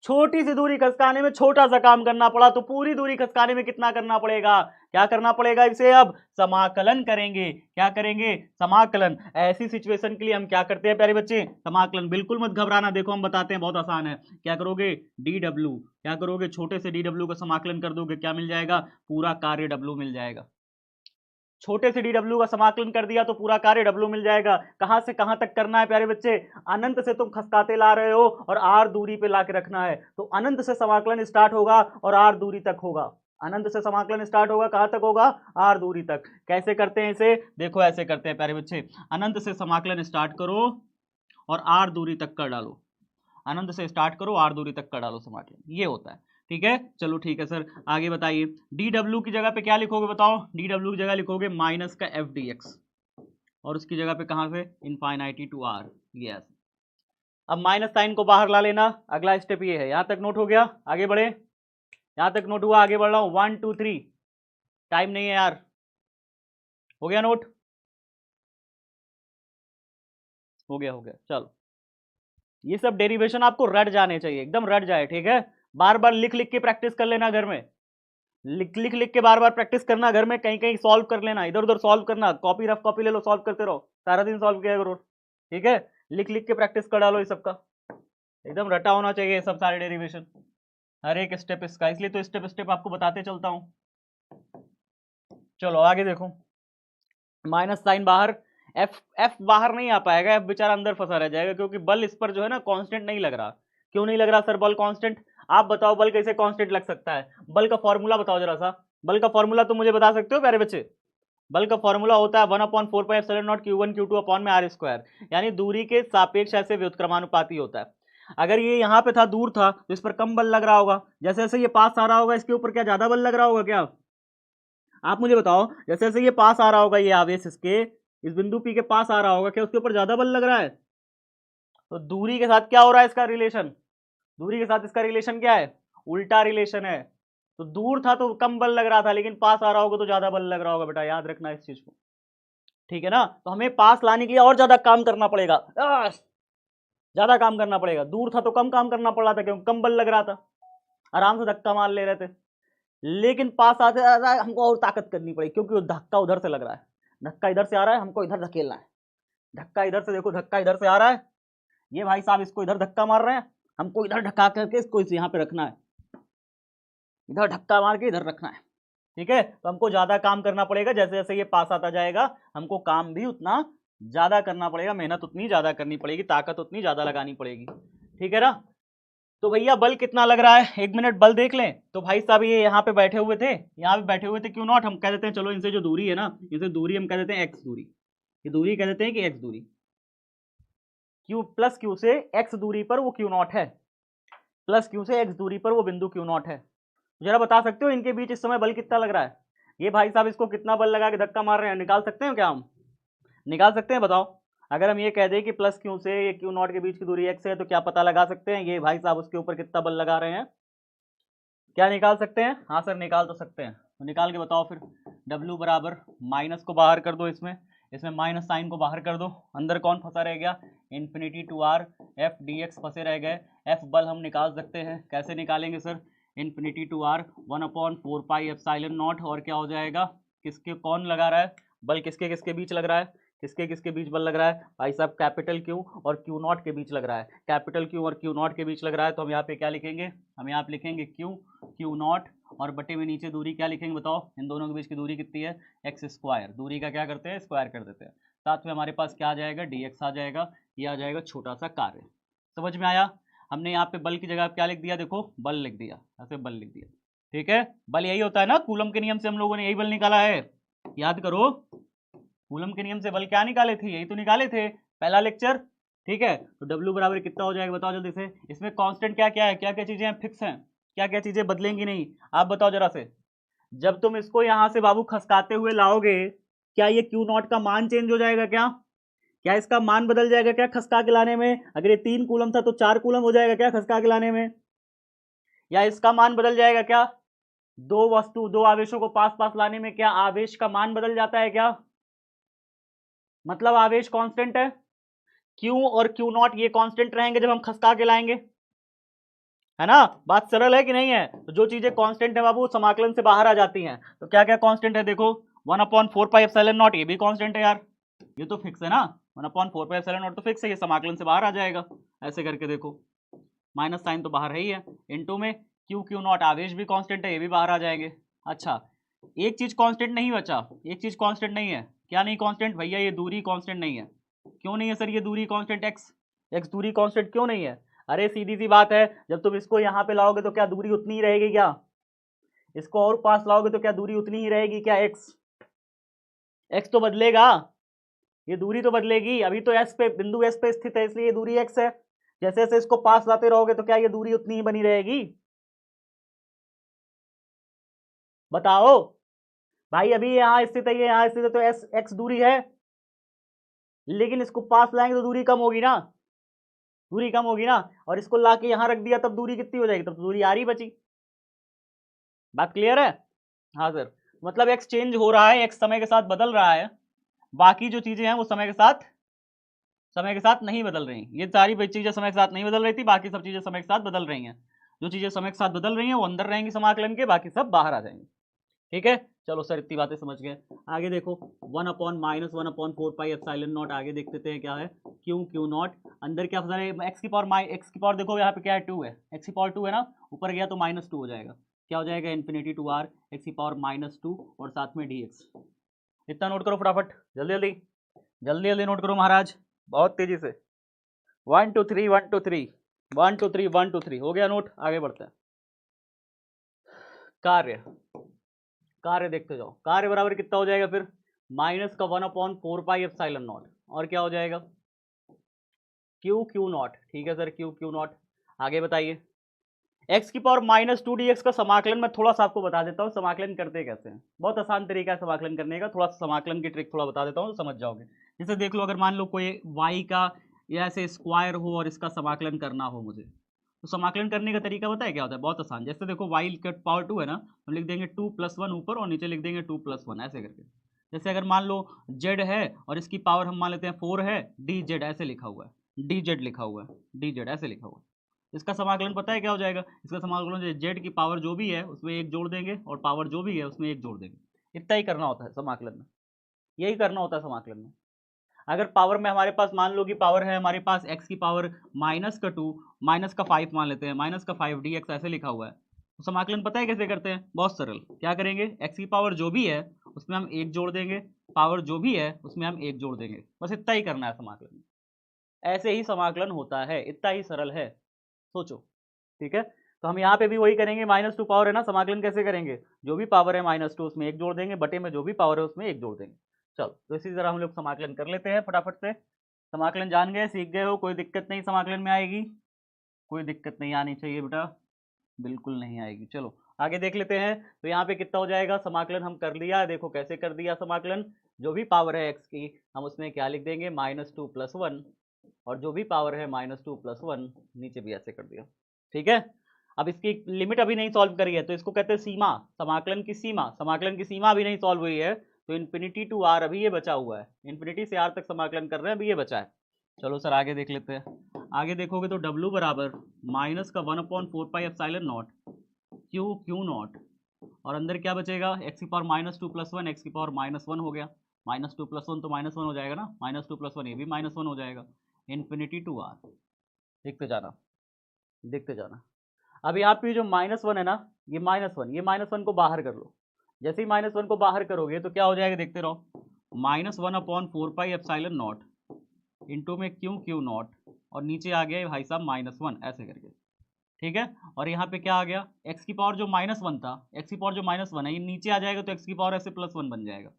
छोटी सी दूरी खसकाने में छोटा सा काम करना पड़ा, तो पूरी दूरी खसकाने में कितना करना पड़ेगा? क्या करना पड़ेगा? इसे अब समाकलन करेंगे। क्या करेंगे? समाकलन। ऐसी सिचुएशन के लिए हम क्या करते हैं प्यारे बच्चे? समाकलन। बिल्कुल मत घबराना, देखो हम बताते हैं, बहुत आसान है। क्या करोगे? DW, क्या करोगे? छोटे से DW का समाकलन कर दोगे, क्या मिल जाएगा? पूरा कार्य W मिल जाएगा। छोटे से DW का समाकलन कर दिया तो पूरा कार्य W मिल जाएगा। कहां से कहां तक करना है प्यारे बच्चे? अनंत से तुम खसकाते ला रहे हो और R दूरी पे लाके रखना है, तो अनंत से समाकलन स्टार्ट होगा और R दूरी तक होगा। अनंत से समाकलन स्टार्ट होगा, कहां तक होगा? R दूरी तक। कैसे करते हैं इसे? देखो ऐसे करते हैं प्यारे बच्चे, अनंत से समाकलन स्टार्ट करो और R दूरी तक कर डालो। अनंत से स्टार्ट करो, R दूरी तक कर डालो समाकलन, ये होता है। ठीक है, चलो ठीक है सर, आगे बताइए। DW की जगह पे क्या लिखोगे बताओ? DW की जगह लिखोगे माइनस का FDX, और उसकी जगह पे कहां से? इनफाइनाइटी टू R। यस, अब माइनस साइन को बाहर ला लेना। अगला स्टेप ये है। यहां तक नोट हो गया? आगे बढ़े। यहां तक नोट हुआ, आगे बढ़ रहा हूं। 1 2 3, टाइम नहीं है यार। हो गया नोट? हो गया चलो। ये सब डेरिवेशन आपको रट जाने चाहिए, एकदम रट जाए, ठीक है। बार बार लिख लिख के प्रैक्टिस कर लेना घर में, लिख के बार बार प्रैक्टिस करना घर में, कहीं कहीं सॉल्व कर लेना, इधर उधर सॉल्व करना, कॉपी रफ कॉपी ले लो, सॉल्व करते रहो, सारा दिन सॉल्व किया करो, ठीक है। लिख लिख के प्रैक्टिस कर डालो, इस सबका एकदम रटा होना चाहिए सब सारे डेरिवेशन, हर एक स्टेप इसका, इसलिए तो स्टेप स्टेप आपको बताते चलता हूं। चलो आगे देखो, माइनस साइन बाहर, एफ बाहर नहीं आ पाएगा, एफ बेचारा अंदर फंसा रह जाएगा, क्योंकि बल इस पर जो है ना कांस्टेंट नहीं लग रहा। क्यों नहीं लग रहा सर बल कांस्टेंट? आप बताओ बल कैसे कांस्टेंट लग सकता है? बल का फॉर्मूला बताओ जरा सा, बल का फॉर्मूला तुम मुझे बता सकते हो प्यारे बच्चे? बल का फॉर्मूला होता है 1/4πε0 Q1 Q2 अपॉन में R², यानी दूरी के सापेक्ष ऐसे व्युत्क्रमानुपाती होता है। अगर ये यहाँ पे था, दूर था, तो इस पर कम बल लग रहा होगा, जैसे जैसे ये पास आ रहा होगा इसके ऊपर क्या ज्यादा बल लग रहा होगा क्या? आप मुझे बताओ, जैसे जैसे ये पास आ रहा होगा, ये आवेश इसके इस बिंदु P के पास आ रहा होगा, क्या उसके ऊपर ज्यादा बल लग रहा है? तो दूरी के साथ क्या हो रहा है इसका रिलेशन? दूरी के साथ इसका रिलेशन क्या है? उल्टा रिलेशन है। तो दूर था तो कम बल लग रहा था, लेकिन पास आ रहा होगा तो ज्यादा बल लग रहा होगा, बेटा याद रखना इस चीज को, ठीक है ना। तो हमें पास लाने के लिए और ज्यादा काम करना पड़ेगा, ज्यादा काम करना पड़ेगा। दूर था तो कम काम करना पड़ रहा था, क्योंकि कम बल लग रहा था, आराम से धक्का मार ले रहे थे। लेकिन पास आते आ रहा है, हमको और ताकत करनी पड़ेगी क्योंकि वो धक्का उधर से लग रहा है, धक्का इधर से आ रहा है, हमको इधर धकेलना है। धक्का इधर से, देखो धक्का इधर से आ रहा है, ये भाई साहब इसको इधर धक्का मार रहे हैं, हमको इधर धक्का करके इसको यहाँ पे रखना है, इधर धक्का मार के इधर रखना है। ठीक है, तो हमको ज्यादा काम करना पड़ेगा, जैसे जैसे ये पास आता जाएगा हमको काम भी उतना ज्यादा करना पड़ेगा, मेहनत उतनी ज्यादा करनी पड़ेगी, ताकत उतनी ज्यादा लगानी पड़ेगी। ठीक है ना। तो भैया बल कितना लग रहा है, 1 मिनट बल देख लें। तो भाई साहब ये यहाँ पे बैठे हुए थे, यहाँ पे बैठे हुए थे, क्यों नॉट हम कह देते हैं, चलो इनसे जो दूरी है ना, इनसे दूरी हम कह देते हैं एक्स दूरी, ये दूरी कह देते हैं कि एक्स दूरी, क्यू प्लस क्यू से एक्स दूरी पर वो क्यू नॉट है, प्लस क्यू से एक्स दूरी पर वो बिंदु क्यू नॉट है। जरा बता सकते हो इनके बीच इस समय बल कितना लग रहा है। ये भाई साहब इसको कितना बल लगा के धक्का मार रहे हैं, निकाल सकते हैं क्या हम, निकाल सकते हैं, बताओ। अगर हम ये कह दें कि प्लस क्यू से ये क्यू नॉट के बीच की दूरी एक्स है, तो क्या पता लगा सकते हैं ये भाई साहब उसके ऊपर कितना बल लगा रहे हैं, क्या निकाल सकते हैं। हाँ सर निकाल तो सकते हैं, तो निकाल के बताओ फिर। W बराबर माइनस को बाहर कर दो, इसमें इसमें माइनस साइन को बाहर कर दो, अंदर कौन फंसा रह गया, infinity to R F D X फंसे रह गए। एफ बल हम निकाल सकते हैं, कैसे निकालेंगे sir, infinity to R 1/4 pi epsilon naught, और क्या हो जाएगा, किसके कौन लगा रहा है बल, किसके किसके बीच लग रहा है, किसके किसके बीच बल लग रहा है भाई साहब, कैपिटल क्यू और क्यू नॉट के बीच लग रहा है, कैपिटल क्यू और क्यू नॉट के बीच लग रहा है। तो हम यहाँ पे क्या लिखेंगे, हम यहाँ पे लिखेंगे क्यू नॉट, और बटे में नीचे दूरी क्या लिखेंगे बताओ, इन दोनों के बीच की दूरी कितनी है, एक्स स्क्वायर, दूरी का क्या करते हैं, स्क्वायर कर देते हैं। साथ में हमारे पास क्या आ जाएगा, डी एक्स आ जाएगा, ये आ जाएगा छोटा सा कार्य। समझ में आया। हमने यहाँ पे बल की जगह क्या लिख दिया, देखो बल लिख दिया, ऐसे बल लिख दिया। ठीक है, बल यही होता है ना, कूलम के नियम से हम लोगों ने यही बल निकाला है, याद करो, कूलम के नियम से बल क्या निकाले थे, यही तो निकाले थे पहला लेक्चर। ठीक है, तो W बराबर कितना हो जाएगा बताओ जल्दी से। इसमें कांस्टेंट क्या क्या है, क्या क्या चीजें हैं फिक्स हैं, क्या क्या चीजें बदलेंगी नहीं, आप बताओ जरा से। जब तुम इसको यहां से बाबू खसकाते हुए लाओगे, क्या ये क्यू नॉट का मान चेंज हो जाएगा, क्या क्या इसका मान बदल जाएगा क्या खसका के लाने में, अगर ये 3 कूलम था तो 4 कूलम हो जाएगा क्या खसका के लाने में, या इसका मान बदल जाएगा क्या, दो आवेशों को पास पास लाने में क्या आवेश का मान बदल जाता है क्या, मतलब आवेश कांस्टेंट है, क्यू और क्यू नॉट ये कांस्टेंट रहेंगे जब हम खसका के लाएंगे, है ना, बात सरल है कि नहीं है। तो जो चीजें कांस्टेंट है बाबू समाकलन से बाहर आ जाती हैं, तो क्या क्या कांस्टेंट है देखो, 1/4 पाई एप्सिलॉन नॉट, ये भी कांस्टेंट है यार, ये तो फिक्स है ना, 1/4 पाई एप्सिलॉन नॉट तो फिक्स है, ये समाकलन से बाहर आ जाएगा, ऐसे करके देखो, माइनस साइन तो बाहर है ही है, इनटू में क्यू क्यू नॉट आवेश भी कांस्टेंट है, ये भी बाहर आ जाएंगे। अच्छा एक चीज कांस्टेंट नहीं बचा, एक चीज कांस्टेंट नहीं है, क्या नहीं कांस्टेंट भैया, ये दूरी कांस्टेंट नहीं है। क्यों नहीं है सर ये दूरी कांस्टेंट, एक्स एक्स दूरी कांस्टेंट क्यों नहीं है, अरे सीधी सी बात है, जब तुम इसको यहाँ पे लाओगे तो क्या दूरी उतनी ही रहेगी क्या, इसको और पास लाओगे तो क्या दूरी उतनी ही रहेगी क्या, एक्स एक्स तो बदलेगा, ये दूरी तो बदलेगी, अभी तो एस पे बिंदु एस पे स्थित है इसलिए ये दूरी एक्स है, जैसे जैसे इसको पास लाते रहोगे तो क्या ये दूरी उतनी ही बनी रहेगी, बताओ भाई। अभी यहाँ स्थित है, ये यहाँ स्थित है, तो एस एक्स दूरी है, लेकिन इसको पास लाएंगे तो दूरी कम होगी ना, दूरी कम होगी ना, और इसको लाके यहां रख दिया तब दूरी कितनी हो जाएगी, तब तो दूरी आ रही बची, बात क्लियर है। हाँ सर, मतलब एक्स चेंज हो रहा है, एक्स समय के साथ बदल रहा है, बाकी जो चीजें हैं वो समय के साथ नहीं बदल रही, ये सारी चीजें समय के साथ नहीं बदल रही थी, बाकी सब चीजें समय के साथ बदल रही हैं, जो चीजें समय के साथ बदल रही हैं वो अंदर रहेंगी समाकलन के, बाकी सब बाहर आ जाएंगी। ठीक है, चलो सर इतनी बातें समझ गए, आगे देखो 1/-1/4 पाई एप्सिलॉन नॉट, आगे देख लेते हैं क्या है, क्यू क्यू नॉट, अंदर क्या फंसा है, एक्स की पावर देखो यहाँ पे क्या है 2 है, एक्स की पावर 2 है ना, ऊपर गया तो -2 हो जाएगा, क्या हो जाएगा, इन्फिनिटी टू आर एक्स की पावर -2 और साथ में डी एक्स। इतना नोट करो फटाफट, जल्दी जल्दी जल्दी जल्दी नोट करो महाराज, बहुत तेजी से, 1 2 3 1 2 3 1 2 3 1 2 3 हो गया नोट, आगे बढ़ते हैं। कार्य कार्य देखते जाओ, कार्य बराबर कितना हो जाएगा फिर, माइनस का 1/4 पाई एप्सिलॉन नॉट, और क्या हो जाएगा, क्यू क्यू नॉट, ठीक है सर क्यू क्यू नॉट। आगे बताइए, एक्स की पावर -2 dx का समाकलन मैं थोड़ा सा आपको बता देता हूँ, समाकलन करते कैसे हैं, बहुत आसान तरीका है समाकलन करने का, थोड़ा सा समाकलन की ट्रिक थोड़ा बता देता हूँ तो समझ जाओगे। जैसे देख लो, अगर मान लो कोई y का या ऐसे स्क्वायर हो और इसका समाकलन करना हो मुझे, तो समाकलन करने का तरीका पता है क्या होता है, बहुत आसान। जैसे देखो y का पावर 2 है ना, हम लिख देंगे 2 + 1 ऊपर और नीचे लिख देंगे 2 + 1 ऐसे करके। जैसे अगर मान लो z है और इसकी पावर हम मान लेते हैं 4 है, dz ऐसे लिखा हुआ है, dz लिखा हुआ है, dz ऐसे लिखा हुआ है, इसका समाकलन पता है क्या हो जाएगा? इसका समाकलन जेड की पावर जो भी है उसमें एक जोड़ देंगे और पावर जो भी है उसमें एक जोड़ देंगे। इतना ही करना होता है समाकलन में, यही करना होता है समाकलन में। अगर पावर में हमारे पास मान लो कि पावर है हमारे पास x की पावर -2 -5 मान लेते हैं, -5 dx ऐसे लिखा हुआ है, तो समाकलन पता है कैसे करते हैं? बहुत सरल। क्या करेंगे? x की पावर जो भी है उसमें हम एक जोड़ देंगे, पावर जो भी है उसमें हम एक जोड़ देंगे, बस इतना ही करना है समाकलन। ऐसे ही समाकलन होता है, इतना ही सरल है, सोचो। ठीक है, तो हम यहाँ पे भी वही करेंगे। -2 पावर है ना, समाकलन कैसे करेंगे? जो भी पावर है -2 उसमें एक जोड़ देंगे, बटे में जो भी पावर है उसमें एक जोड़ देंगे। चलो, तो इसी तरह हम लोग समाकलन कर लेते हैं फटाफट से। समाकलन जान गए, सीख गए हो, कोई दिक्कत नहीं समाकलन में आएगी? कोई दिक्कत नहीं आनी चाहिए बेटा, बिल्कुल नहीं आएगी। चलो आगे देख लेते हैं। तो यहाँ पे कितना हो जाएगा? समाकलन हम कर लिया, देखो कैसे कर दिया समाकलन। जो भी पावर है x की हम उसमें क्या लिख देंगे? -2 + 1, और जो भी पावर है -2 + 1 नीचे भी ऐसे कर दिया। ठीक है, अब इसकी लिमिट अभी नहीं सॉल्व करी है तो इसको कहते हैं सीमा, समाकलन की सीमा। समाकलन की सीमा अभी नहीं सॉल्व हुई है, तो इन्फिनिटी टू आर अभी ये बचा हुआ है, इन्फिनिटी से आर तक समाकलन कर रहे हैं, अभी ये बचा है। चलो सर आगे देख लेते हैं। आगे देखोगे तो W बराबर -1/4πε0 Q0, और अंदर क्या बचेगा? x की पावर -2 + 1, x की पावर -1 हो गया, -2 + 1 तो -1 हो जाएगा ना, -2 + 1 ये भी -1 हो जाएगा, इन्फिनिटी टू आर। देखते जाना, देखते जाना। अब यहाँ पे जो -1 है ना, ये -1, ये -1 को बाहर कर लो। जैसे ही -1 को बाहर करोगे तो क्या हो जाएगा? देखते रहो, -1/4πε0 इंटू में Q0, और नीचे आ गया भाई साहब -1 ऐसे करके। ठीक है, और यहाँ पे क्या आ गया? x की पावर जो -1 था, x की पावर जो -1 है, ये नीचे आ जाएगा तो x की पावर ऐसे +1 बन जाएगा।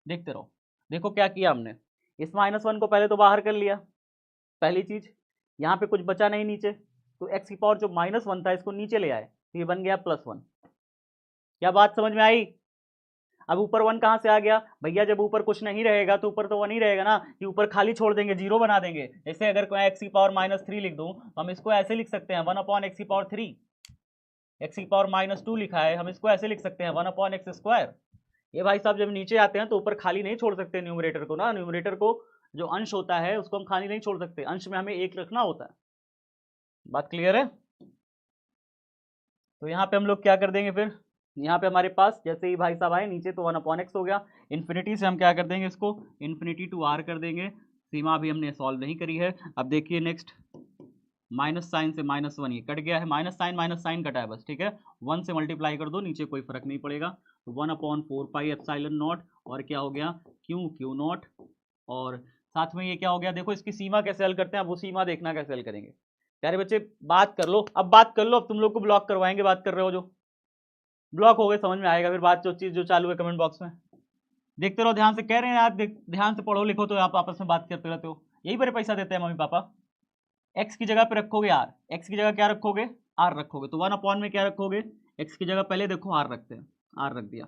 देखते रहो, देखो क्या किया हमने, इस -1 को पहले तो बाहर कर लिया, पहली चीज। यहाँ पे कुछ बचा नहीं नीचे, तो x की पावर जो -1 था इसको नीचे ले आए, तो ये बन गया +1। क्या बात समझ में आई? अब ऊपर 1 कहाँ से आ गया भैया? जब ऊपर कुछ नहीं रहेगा तो ऊपर तो 1 ही रहेगा ना, कि ऊपर खाली छोड़ देंगे, जीरो बना देंगे। जैसे अगर मैं x की पावर -3 लिख दूं तो हम इसको ऐसे लिख सकते हैं 1/x की पावर 3। x की पावर -2 लिखा है, हम इसको ऐसे लिख सकते हैं 1/x²। ये भाई साहब जब नीचे आते हैं तो ऊपर खाली नहीं छोड़ सकते न्यूमरेटर को ना, न्यूमरेटर को जो अंश होता है उसको हम खाली नहीं छोड़ सकते, अंश में हमें एक रखना होता है। बात क्लियर है? तो यहाँ पे हम लोग क्या कर देंगे फिर? यहाँ पे हमारे पास जैसे ही भाई साहब आए नीचे तो 1/x हो गया, इन्फिनिटी से हम क्या कर देंगे इसको? इन्फिनिटी टू आर कर देंगे। सीमा अभी हमने सॉल्व नहीं करी है। अब देखिए नेक्स्ट, माइनस साइन से -1 ये कट गया है, माइनस साइन कटा है बस। ठीक है, 1 से मल्टीप्लाई कर दो, नीचे कोई फर्क नहीं पड़ेगा, तो 1/4πε0, और क्या हो गया? Q0, और साथ में ये क्या हो गया? देखो इसकी सीमा कैसे हल करते हैं, अब वो सीमा देखना कैसे हल करेंगे। प्यारे बच्चे बात कर लो, अब बात कर लो, अब तुम लोग को ब्लॉक करवाएंगे, बात कर रहे हो जो ब्लॉक हो गए, समझ में आएगा फिर बात, जो चीज जो चालू है कमेंट बॉक्स में। देखते रहो ध्यान से, कह रहे हैं यार ध्यान से पढ़ो लिखो, तो आप आपस में बात करते रहते हो, यही पर पैसा देते हैं मम्मी पापा। x की जगह पे रखोगे r, x की जगह क्या रखोगे? r रखोगे, तो 1 में क्या रखोगे? x की जगह पहले देखो r रखते हैं, r रख दिया।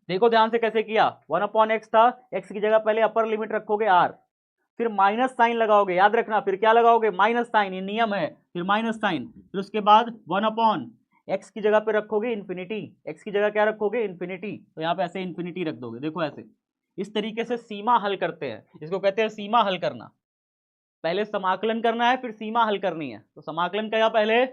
देखो ध्यान से कैसे किया, 1/x था, x की जगह पहले अपर लिमिट रखोगे r, फिर माइनस साइन लगाओगे, याद रखना, फिर क्या लगाओगे? माइनस साइन, ये नियम है, फिर माइनस साइन, फिर उसके बाद 1/x की जगह पे रखोगे इन्फिनिटी, x की जगह क्या रखोगे? इन्फिनिटी, तो यहाँ पे ऐसे इन्फिनिटी रख दोगे। देखो ऐसे, इस तरीके से सीमा हल करते हैं, इसको कहते हैं सीमा हल करना। पहले समाकलन करना है, फिर सीमा हल करनी है। तो समाकलन किया पहले,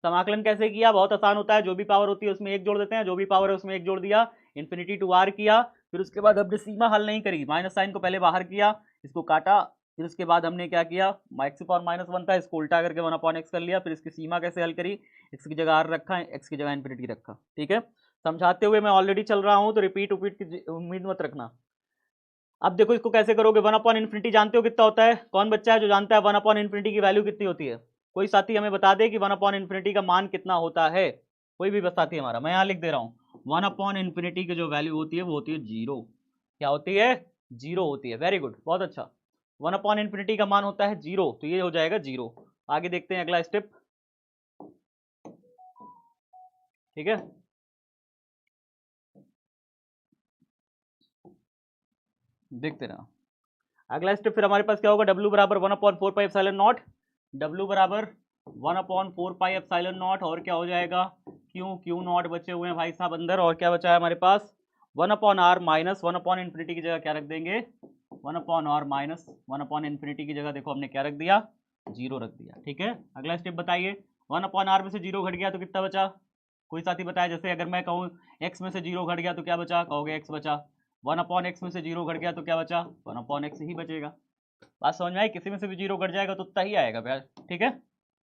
समाकलन कैसे किया? बहुत आसान होता है, जो भी पावर होती है उसमें एक जोड़ देते हैं, जो भी पावर है उसमें एक जोड़ दिया, इन्फिनिटी टू आर किया, फिर उसके बाद हमने सीमा हल नहीं करी, माइनस साइन को पहले बाहर किया, इसको काटा, फिर उसके बाद हमने क्या किया? x की पावर -1 था, इसको उल्टा करके 1/x कर लिया, फिर इसकी सीमा कैसे हल करी? x की जगह r रखा, x की जगह इन्फिनिटी रखा। ठीक है, समझाते हुए मैं ऑलरेडी चल रहा हूँ, तो रिपीट की उम्मीद मत रखना। अब देखो इसको कैसे करोगे? 1/∞ जानते हो कितना होता है? कौन बच्चा है जो जानता है 1/∞ की वैल्यू कितनी होती है? कोई साथी हमें बता दे कि 1/∞ का मान कितना होता है, कोई भी साथी हमारा। मैं यहाँ लिख दे रहा हूँ, 1/∞ की जो वैल्यू होती है वो होती है 0। क्या होती है? 0 होती है। वेरी गुड, बहुत अच्छा। 1/∞ का मान होता है 0, तो ये हो जाएगा 0। आगे देखते हैं अगला स्टेप। ठीक है, देखते रहो अगला स्टेप। फिर हमारे पास क्या होगा? W बराबर 1/4πε0, W बराबर 1/4πε0, और क्या हो जाएगा? Q0 बचे हुए हैं भाई साहब अंदर, और क्या बचा है हमारे पास? 1/r माइनस 1/∞ की जगह क्या रख देंगे? 1/r माइनस 1/∞ की जगह देखो हमने क्या रख दिया? जीरो रख दिया। ठीक है, अगला स्टेप बताइए। 1/r में से जीरो घट गया तो कितना बचा? कोई साथी बताया। जैसे अगर मैं कहूँ x में से जीरो घट गया तो क्या बचा? कहोगे x बचा। 1/x में से जीरो घट गया तो क्या बचा? 1/x ही बचेगा। बात समझ में आई? किसी में से भी जीरो घट जाएगा तो उतना ही आएगा भैया। ठीक है,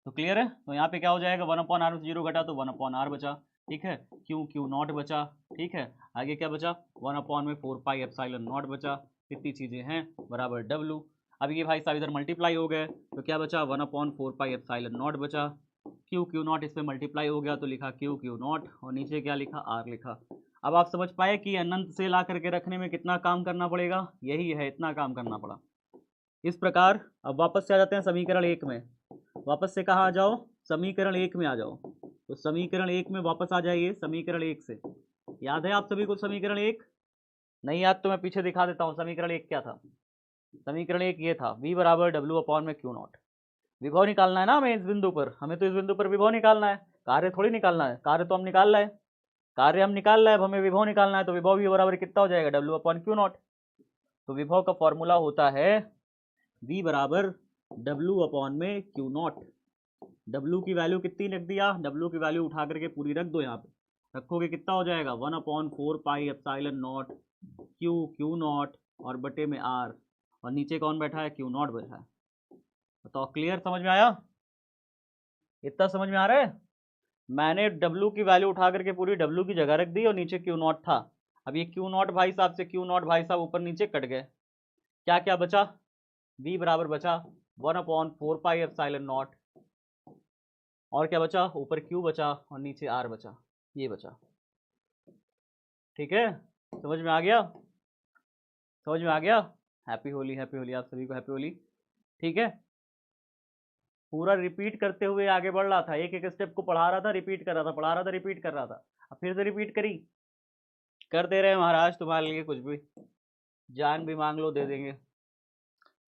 तो क्लियर है। तो यहाँ पे क्या हो जाएगा? 1/r में से जीरो घटा तो 1/r बचा। ठीक है, क्यू नॉट बचा। ठीक है, आगे क्या बचा? 1/4πε0 बचा। कितनी चीज़ें हैं? बराबर W। अब ये भाई साहब इधर मल्टीप्लाई हो गए तो क्या बचा? 1/4πε0 बचा। क्यू नॉट इस पर मल्टीप्लाई हो गया तो लिखा क्यू नॉट, और नीचे क्या लिखा? आर लिखा। अब आप समझ पाए कि अनंत से ला करके रखने में कितना काम करना पड़ेगा? यही है, इतना काम करना पड़ा। इस प्रकार अब वापस से आ जाते हैं समीकरण 1 में। वापस से कहाँ आ जाओ? समीकरण 1 में आ जाओ। तो समीकरण 1 में वापस आ जाइए। समीकरण 1 से याद है आप सभी को समीकरण 1? नहीं याद तो मैं पीछे दिखा देता हूँ। समीकरण 1 क्या था? समीकरण 1 ये था, v बराबर W/Q0। विभव निकालना है ना हमें इस बिंदु पर। हमें तो इस बिंदु पर विभव निकालना है, कार्य थोड़ी निकालना है। कार्य तो हम निकाल रहे हैं, कार्य हम निकाल रहे हैं। अब हमें विभव निकालना है तो विभव भी बराबर कितना हो जाएगा? W/Q0। तो विभव का फॉर्मूला होता है v बराबर W/Q0। W की वैल्यू कितनी रख दिया? W की वैल्यू उठा करके पूरी रख दो। यहाँ पे रखोगे कितना हो जाएगा? 1/4πε0 Q0 और बटे में R, और नीचे कौन बैठा है? Q0 बैठा है। तो क्लियर, समझ में आया? इतना समझ में आ रहा है? मैंने W की वैल्यू उठा करके पूरी W की जगह रख दी और नीचे Q0 था। अब ये Q0 भाई साहब से Q0 भाई साहब ऊपर नीचे कट गए। क्या क्या बचा? V बराबर बचा 1/4πε0, और क्या बचा? ऊपर Q बचा और नीचे R बचा। ये बचा। ठीक है, समझ में आ गया? समझ में आ गया? हैप्पी होली, हैप्पी होली, आप सभी को हैप्पी होली। ठीक है, पूरा रिपीट करते हुए आगे बढ़ रहा था। एक एक स्टेप को पढ़ा रहा था, रिपीट कर रहा था, पढ़ा रहा था, रिपीट कर रहा था। अब फिर से रिपीट करी कर दे रहे हैं महाराज तुम्हारे लिए। कुछ भी जान भी मांग लो, दे देंगे।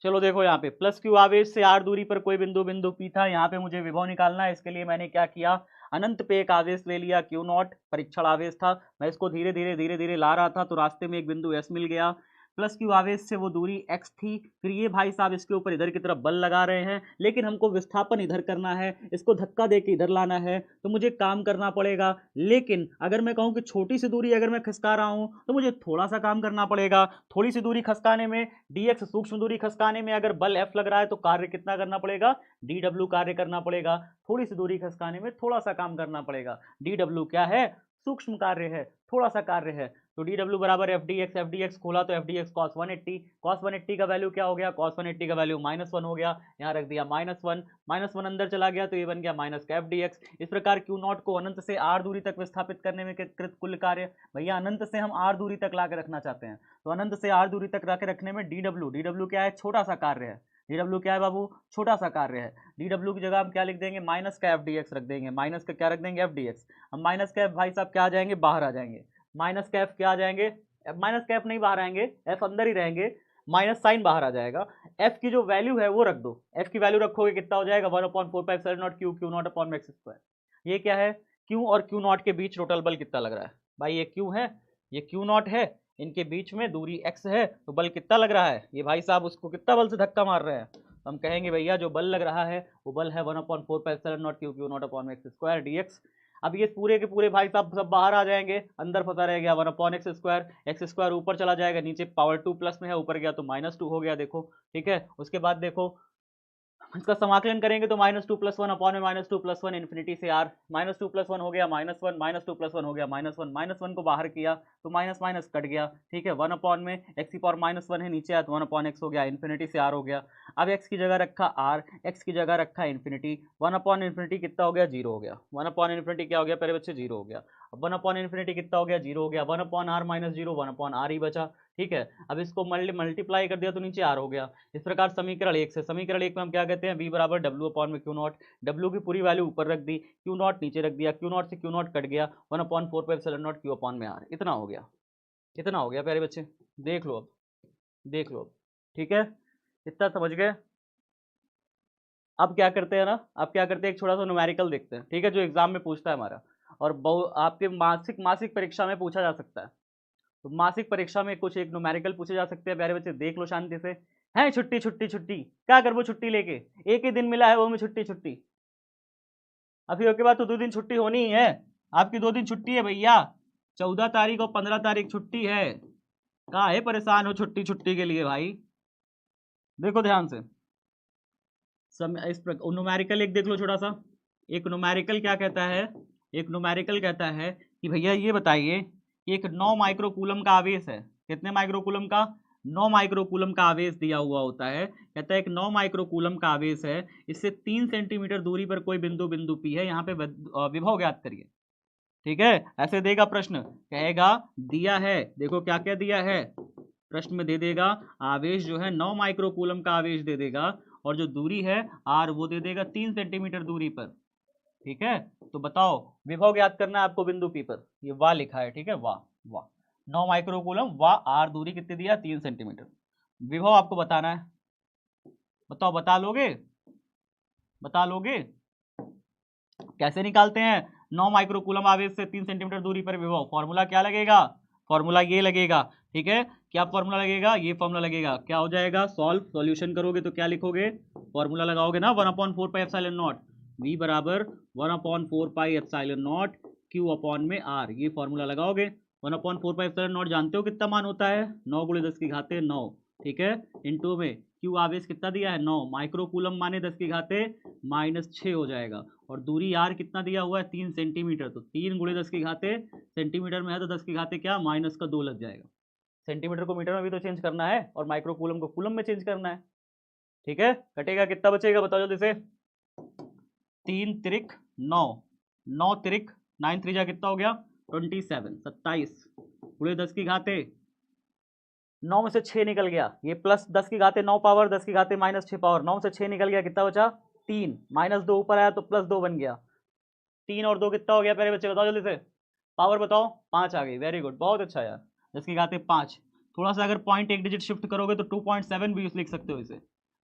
चलो देखो यहाँ पे प्लस क्यू आवेश से आर दूरी पर कोई बिंदु बिंदु पी था। यहाँ पे मुझे विभव निकालना है। इसके लिए मैंने क्या किया? अनंत पे एक आवेश ले लिया क्यू नॉट, परीक्षण आवेश था। मैं इसको धीरे धीरे धीरे धीरे ला रहा था तो रास्ते में एक बिंदु एस मिल गया। प्लस क्यू आवेश से वो दूरी x थी। फिर ये भाई साहब इसके ऊपर इधर की तरफ बल लगा रहे हैं, लेकिन हमको विस्थापन इधर करना है, इसको धक्का दे के इधर लाना है, तो मुझे काम करना पड़ेगा। लेकिन अगर मैं कहूँ कि छोटी सी दूरी अगर मैं खिसका रहा हूँ तो मुझे थोड़ा सा काम करना पड़ेगा। थोड़ी सी दूरी खसकाने में dx, सूक्ष्म दूरी खसकाने में अगर बल F लग रहा है तो कार्य कितना करना पड़ेगा? dw कार्य करना पड़ेगा। थोड़ी सी दूरी खसकाने में थोड़ा सा काम करना पड़ेगा। dw क्या है? सूक्ष्म कार्य है, थोड़ा सा कार्य है। तो dw बराबर fdx, fdx खोला तो fdx cos 180। cos 180 का वैल्यू क्या हो गया? cos 180 का वैल्यू -1 हो गया। यहाँ रख दिया -1, -1 अंदर चला गया तो ये बन गया माइनस का fdx। इस प्रकार Q नॉट को अनंत से r दूरी तक विस्थापित करने में कृत कुल कार्य, भैया अनंत से हम r दूरी तक ला के रखना चाहते हैं, तो अनंत से r दूरी तक ला के रखने में dw क्या है? छोटा सा कार्य है। dw क्या है बाबू? छोटा सा कार्य है। dw की जगह हम क्या लिख देंगे? माइनस का fdx रख देंगे। माइनस का क्या रख देंगे? fdx। हम माइनस का f भाई साहब क्या आ जाएंगे? बाहर आ जाएंगे। माइनस का f क्या आ जाएंगे? माइनस का f नहीं बाहर आएंगे, f अंदर ही रहेंगे, माइनस साइन बाहर आ जाएगा। f की जो वैल्यू है वो रख दो। f की वैल्यू रखोगे कितना हो जाएगा? 1/4πε0 Q नॉट अपॉन में x स्क्वायर। ये क्या है? Q और Q नॉट के बीच टोटल बल कितना लग रहा है? भाई ये Q है, ये Q नॉट है, इनके बीच में दूरी x है, तो बल कितना लग रहा है? ये भाई साहब उसको कितना बल से धक्का मार रहे हैं? तो हम कहेंगे भैया जो बल लग रहा है वो बल है 1/4πε0 Q नॉट अपॉन में x स्क्वायर dx। अब ये पूरे के पूरे भाई साहब सब बाहर आ जाएंगे, अंदर फंसा रह गया 1/x स्क्वायर। एक्स स्क्वायर ऊपर चला जाएगा, नीचे पावर 2 प्लस में है, ऊपर गया तो -2 हो गया। देखो ठीक है, उसके बाद देखो इसका समाकलन करेंगे तो -2 + 1 अपॉन में -2 + 1 इन्फिनिटी से r। -2 + 1 हो गया -1, -2 + 1 हो गया -1, -1 को बाहर किया तो माइनस माइनस कट गया। ठीक है, 1 अपॉन में x की पावर -1 है, नीचे आया तो 1/x हो गया, इन्फिनिटी से r हो गया। अब x की जगह रखा r, x की जगह रखा इन्फिनिटी। 1/∞ कितना हो गया? 0 हो गया। 1/∞ क्या हो गया प्यारे बच्चे? 0 हो गया। अब 1/∞ कितना हो गया? 0 हो गया। 1/r - 0, 1/r ही बचा। ठीक है, अब इसको मल्टीप्लाई कर दिया तो नीचे r हो गया। इस प्रकार समीकरण 1 से, समीकरण 1 में हम क्या कहते हैं? v बराबर W/Q0। W की पूरी वैल्यू ऊपर रख दी, Q0 नीचे रख दिया, Q0 से Q0 कट गया, 1/4πε0 Q/r। इतना हो गया, इतना हो गया प्यारे बच्चे। देख लो अब, देख लो अब। ठीक है, इतना समझ गए? अब क्या करते हैं ना, अब क्या करते हैं, एक छोटा सा न्यूमेरिकल देखते हैं। ठीक है, जो एग्जाम में पूछता है हमारा, और आपके मासिक परीक्षा में पूछा जा सकता है। तो मासिक परीक्षा में कुछ एक न्यूमेरिकल पूछे जा सकते हैं प्यारे बच्चे, देख लो शांति से। है छुट्टी छुट्टी छुट्टी, क्या करबो छुट्टी लेके, एक ही दिन मिला है वो में छुट्टी छुट्टी। अभी उसके बाद तो 2 दिन छुट्टी होनी ही है, आपकी 2 दिन छुट्टी है भैया, 14 तारीख और 15 तारीख छुट्टी है। काहे परेशान हो छुट्टी छुट्टी के लिए भाई। देखो ध्यान से इस प्रकार न्यूमेरिकल एक देख लो छोटा सा। एक न्यूमेरिकल क्या कहता है, एक न्यूमेरिकल कहता है कि भैया ये बताइए, एक 9 माइक्रोकूलम का आवेश है, कितने माइक्रोकूलम का, 9 माइक्रोकूलम का आवेश दिया हुआ होता है। कहता है एक 9 माइक्रोकूलम का आवेश है, इससे 3 सेंटीमीटर दूरी पर कोई बिंदु बिंदु पी है, यहाँ पे विभव ज्ञात करिए। ठीक है, ऐसे देगा प्रश्न, कहेगा दिया है, देखो क्या क्या दिया है प्रश्न में, दे देगा आवेश जो है 9 माइक्रोकूलम का आवेश दे देगा, और जो दूरी है आर वो दे देगा 3 सेंटीमीटर दूरी पर। ठीक है, तो बताओ विभव ज्ञात करना है आपको बिंदु पी पर, ये वाह लिखा है, ठीक है, वाह वाह 9 माइक्रोकूलम, वाह आर दूरी कितनी दिया 3 सेंटीमीटर, विभव आपको बताना है। बताओ बता लोगे, बता लोगे कैसे निकालते हैं 9 माइक्रोकूलम आवेश से 3 सेंटीमीटर दूरी पर विभव, फॉर्मूला क्या लगेगा, फॉर्मूला ये लगेगा। ठीक है, क्या फॉर्मूला लगेगा, ये फॉर्मूला लगेगा, क्या हो जाएगा सॉल्व, सॉल्यूशन करोगे तो क्या लिखोगे, फॉर्मूला लगाओगे ना 1/4 पाई एप्सिलॉन नॉट, v बराबर 1/4 pi epsilon not q upon में r, ये फॉर्मूला लगाओगे। 1/4 पाई एप्सिलॉन नॉट जानते हो कितना मान होता है, 9 × 10 की घाते 9, ठीक है, इनटू में q आवेश कितना दिया है 9 माइक्रोकूलम माने 10 की घाते -6 हो जाएगा, और दूरी r कितना दिया हुआ है 3 सेंटीमीटर, तो 3 × 10 की घाते सेंटीमीटर में है तो 10 की घाते क्या -2 लग जाएगा। सेंटीमीटर को मीटर में भी तो चेंज करना है और माइक्रोकूलम को कूलम में चेंज करना है। ठीक है, कटेगा कितना बचेगा बताओ जल्दी से, 3 त्रिक 9, 9 त्रिक 9 3 कितना हो गया 27, 27 × 10 की घाते 9 में से 6 निकल गया, ये प्लस 10 की घाते 9 पावर 10 की घाते -6 पावर, 9 से 6 निकल गया, कितना बचा 3, -2 ऊपर आया तो +2 बन गया, 3 और 2 कितना हो गया प्यारे बच्चे बताओ जल्दी से, पावर बताओ 5 आ गई, वेरी गुड बहुत अच्छा यार, 10 की घाते 5, थोड़ा सा अगर पॉइंट एक डिजिट शिफ्ट करोगे तो 2.7 भी लिख सकते हो इसे,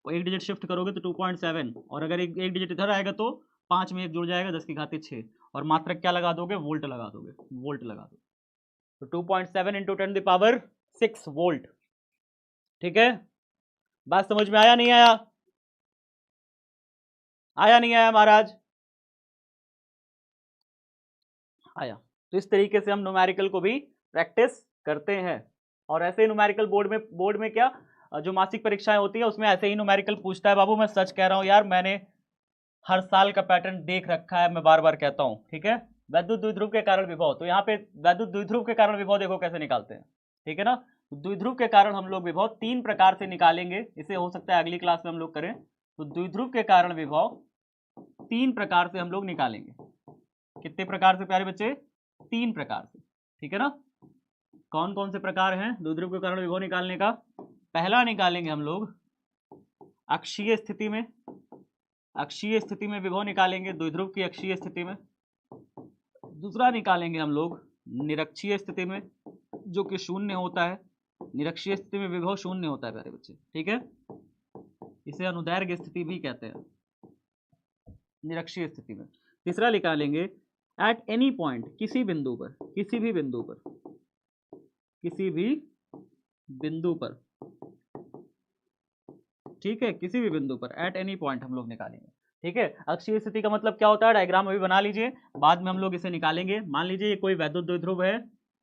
और एक डिजिट शिफ्ट करोगे तो 2.7, और अगर एक डिजिट इधर आएगा तो 5 में 1 जुड़ जाएगा 10 की घाते 6, और मात्रक क्या लगा दोगे वोल्ट लगा दोगे, वोल्ट लगा दोगे, तो 2.7 × 10⁶ वोल्ट। ठीक है, बात समझ में आया नहीं आया, आया नहीं आया महाराज, आया। तो इस तरीके से हम न्यूमेरिकल को भी प्रैक्टिस करते हैं, और ऐसे ही न्यूमेरिकल बोर्ड में क्या जो मासिक परीक्षाएं होती है उसमें ऐसे ही न्यूमेरिकल पूछता है। बाबू मैं सच कह रहा हूं यार, मैंने हर साल का पैटर्न देख रखा है, मैं बार बार कहता हूं। ठीक है, वैद्युत द्विध्रुव के कारण विभव, तो यहाँ पे वैद्युत द्विध्रुव के कारण विभव देखो कैसे निकालते हैं। ठीक है ना, द्विध्रुव के कारण हम लोग विभव 3 प्रकार से निकालेंगे, इसे हो सकता है अगली क्लास में हम लोग करें। तो द्विध्रुव के कारण विभव 3 प्रकार से हम लोग निकालेंगे, कितने प्रकार से प्यारे बच्चे, 3 प्रकार से। ठीक है ना, कौन कौन से प्रकार हैं द्विध्रुव के कारण विभव निकालने का, पहला निकालेंगे हम लोग अक्षीय स्थिति में, अक्षीय स्थिति में विभव निकालेंगे द्विध्रुव की अक्षीय स्थिति में। दूसरा निकालेंगे हम लोग निरक्षीय स्थिति में, जो कि शून्य होता है, निरक्षीय स्थिति में विभव शून्य होता है प्यारे बच्चे। ठीक है, इसे अनुदैर्घ्य स्थिति भी कहते हैं निरक्षीय स्थिति में। तीसरा निकालेंगे एट एनी पॉइंट, किसी बिंदु पर, किसी भी बिंदु पर, किसी भी बिंदु पर, ठीक है, किसी भी बिंदु पर एट एनी पॉइंट हम लोग निकालेंगे। ठीक है, अक्षीय स्थिति का मतलब क्या होता है, डायग्राम अभी बना लीजिए, बाद में हम लोग इसे निकालेंगे। मान लीजिए ये कोई वैद्युत द्विध्रुव है,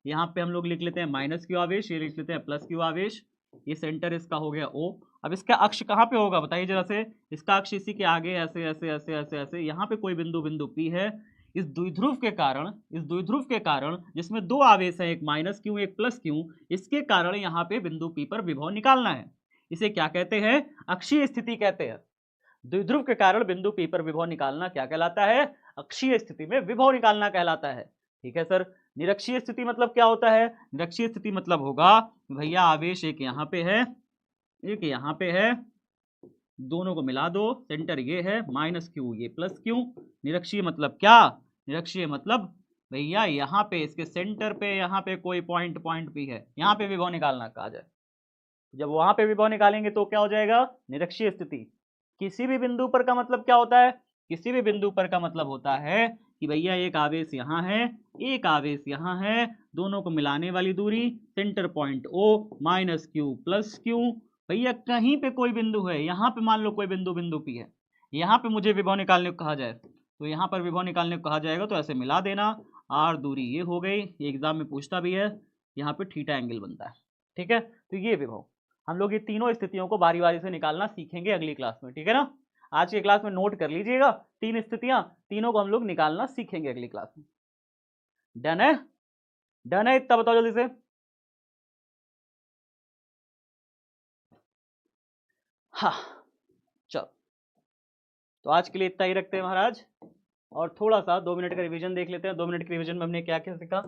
यहाँ पे हम लोग लिख लेते हैं -q आवेश, ये लिख लेते हैं +q आवेश, ये सेंटर इसका हो गया O। अब इसका अक्ष कहाँ पे होगा बताइए जरा से, इसका अक्ष इसी के आगे ऐसे ऐसे ऐसे ऐसे ऐसे, यहाँ पे कोई बिंदु P है। इस द्विध्रुव के कारण, इस द्विध्रुव के कारण जिसमें 2 आवेश हैं, एक -q एक +q, इसके कारण यहाँ पे बिंदु P पर विभव निकालना है। इसे क्या कहते हैं, अक्षीय स्थिति कहते हैं। द्विध्रुव के कारण बिंदु P पर विभव निकालना क्या कहलाता है, अक्षीय स्थिति में विभव निकालना कहलाता है। ठीक है सर, निरक्षीय स्थिति मतलब क्या होता है, निरक्षीय स्थिति मतलब होगा भैया आवेश एक यहाँ पे है, एक यहाँ पे है, दोनों को मिला दो, सेंटर ये है -q ये +q। निरक्षीय मतलब क्या, निरक्षीय मतलब भैया यहाँ पे इसके सेंटर पे यहाँ पे कोई पॉइंट P है, यहाँ पे विभव निकालना कहा जाए। जब वहां पे विभव निकालेंगे तो क्या हो जाएगा, निरक्षीय स्थिति। किसी भी बिंदु पर का मतलब क्या होता है, किसी भी बिंदु पर का मतलब होता है कि भैया एक आवेश यहाँ है, एक आवेश यहाँ है, दोनों को मिलाने वाली दूरी centre point O -q +q, भैया कहीं पे कोई बिंदु है, यहाँ पे मान लो कोई बिंदु बिंदु पी है, यहाँ पे मुझे विभव निकालने को कहा जाए तो यहाँ पर विभव निकालने को कहा जाएगा तो ऐसे मिला देना, आर दूरी ये हो गई, ये एग्जाम में पूछता भी है, यहाँ पे थीटा एंगल बनता है, ठीक है। तो ये विभव हम लोग ये तीनों स्थितियों को बारी बारी से निकालना सीखेंगे अगली क्लास में, ठीक है ना। आज की क्लास में नोट कर लीजिएगा, 3 स्थितियां, तीनों को हम लोग निकालना सीखेंगे अगली क्लास में। डन है, डन है, इतना बताओ जल्दी से। हाँ चलो, तो आज के लिए इतना ही रखते हैं महाराज, और थोड़ा सा 2 मिनट का रिवीजन देख लेते हैं। 2 मिनट के रिवीजन में हमने क्या क्या सीखा।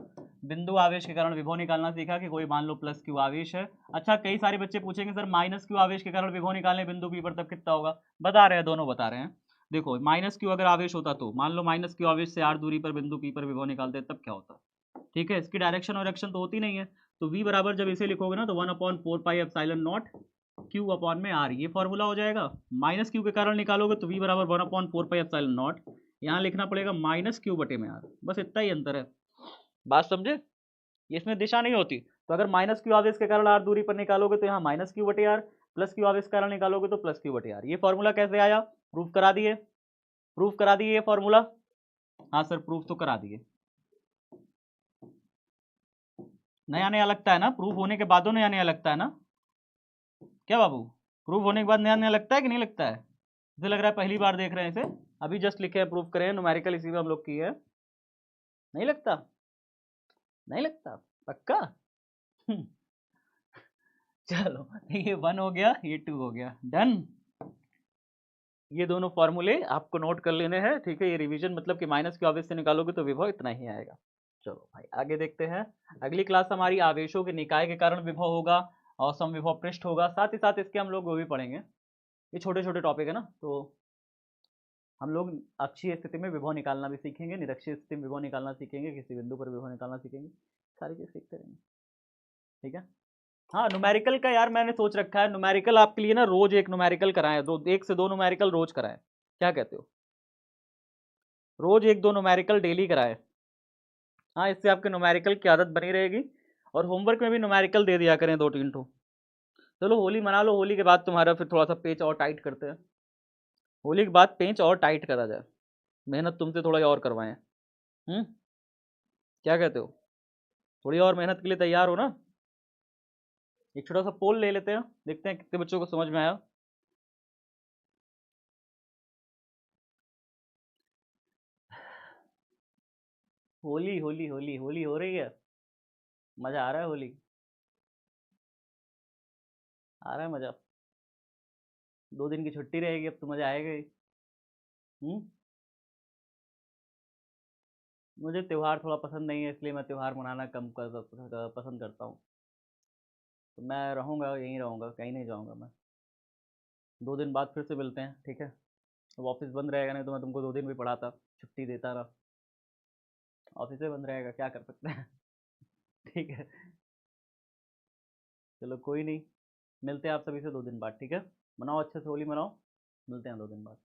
बिंदु आवेश के कारण विभव निकालना सीखा कि कोई मान लो प्लस क्यू आवेश है। अच्छा, कई सारे बच्चे पूछेंगे सर माइनस क्यू आवेश के कारण विभव निकालने बिंदु पी पर तब कितना होगा। बता रहे हैं, दोनों बता रहे हैं। देखो माइनस क्यू अगर आवेश होता तो मान लो माइनस क्यू आवेश से आर दूरी पर बिंदु पी पर विभव निकालते तब क्या होता। ठीक है, इसकी डायरेक्शन और एक्शन तो होती नहीं है, तो v बराबर जब इसे लिखोगे ना तो 1/4πε0 क्यू अपॉन में आर, ये फॉर्मूला हो जाएगा। माइनस क्यू के कारण निकालोगे तो v बराबर 1/4πε0, यहाँ लिखना पड़ेगा माइनस क्यू बटे में आर, बस इतना ही अंतर है। बात समझे, इसमें दिशा नहीं होती। तो अगर माइनस क्यू आवेश के कारण आर दूरी पर निकालोगे तो यहाँ माइनस क्यू बटे आर, प्लस क्यू आवेश के कारण निकालोगे तो प्लस क्यू बटे आर। ये फॉर्मूला कैसे आया, प्रूफ करा दिए, प्रूफ करा दिए ये फॉर्मूला। हाँ सर प्रूफ तो करा दिए। नया नया लगता है ना, प्रूफ होने के बाद नया नया लगता है ना, क्या बाबू, प्रूफ होने के बाद नया नया लगता है कि नहीं लगता है। मुझे लग रहा है पहली बार देख रहे हैं इसे, अभी जस्ट लिखे हैं, प्रूफ करे हैं, न्यूमेरिकल इसी में हम लोग की है। नहीं लगता, नहीं लगता पक्का। चलो ये 1 हो गया, ये 2 हो गया, डन। ये दोनों फॉर्मूले आपको नोट कर लेने हैं, ठीक है। ये रिवीजन मतलब कि माइनस के आवेश से निकालोगे तो विभव इतना ही आएगा। चलो भाई आगे देखते हैं। अगली क्लास हमारी आवेशों के निकाय के कारण विभव होगा और समविभव पृष्ठ होगा, साथ ही साथ इसके हम लोग वो भी पढ़ेंगे। ये छोटे छोटे टॉपिक है ना, तो हम लोग अक्षीय स्थिति में विभव निकालना भी सीखेंगे, निरक्षीय स्थिति में विभव निकालना सीखेंगे, किसी बिंदु पर विभव निकालना सीखेंगे, सारी चीज सीखते रहेंगे, ठीक है। हाँ न्यूमेरिकल का यार मैंने सोच रखा है, न्यूमेरिकल आपके लिए ना रोज एक न्यूमेरिकल कराएं, 1 से 2 न्यूमेरिकल रोज कराएं, क्या कहते हो, रोज 1-2 न्यूमेरिकल डेली कराएं। हाँ इससे आपके न्यूमेरिकल की आदत बनी रहेगी, और होमवर्क में भी न्यूमेरिकल दे दिया करें 2-3 ठो। चलो होली मना लो, होली के बाद तुम्हारा फिर थोड़ा सा पेच और टाइट करते हैं, होली के बाद पेच और टाइट करा जाए, मेहनत तुमसे थोड़ा और करवाएं। क्या कहते हो, थोड़ी और मेहनत के लिए तैयार हो ना। एक छोटा सा पोल ले लेते हैं, देखते हैं कितने बच्चों को समझ में आया। होली होली होली होली हो रही है, मजा आ रहा है, होली आ रहा है मजा। 2 दिन की छुट्टी रहेगी अब तो मजा आएगा ही। हम्म मुझे त्यौहार थोड़ा पसंद नहीं है, इसलिए मैं त्यौहार मनाना कम पसंद करता हूँ। तो मैं रहूँगा, यहीं रहूँगा, कहीं नहीं जाऊँगा मैं। 2 दिन बाद फिर से मिलते हैं, ठीक है। अब ऑफिस बंद रहेगा, नहीं तो मैं तुमको 2 दिन भी पढ़ाता, छुट्टी देता ना। ऑफिस ही बंद रहेगा, क्या कर सकते हैं। ठीक है, चलो कोई नहीं, मिलते हैं आप सभी से 2 दिन बाद, ठीक है। मनाओ अच्छे से होली मनाओ, मिलते हैं 2 दिन बाद।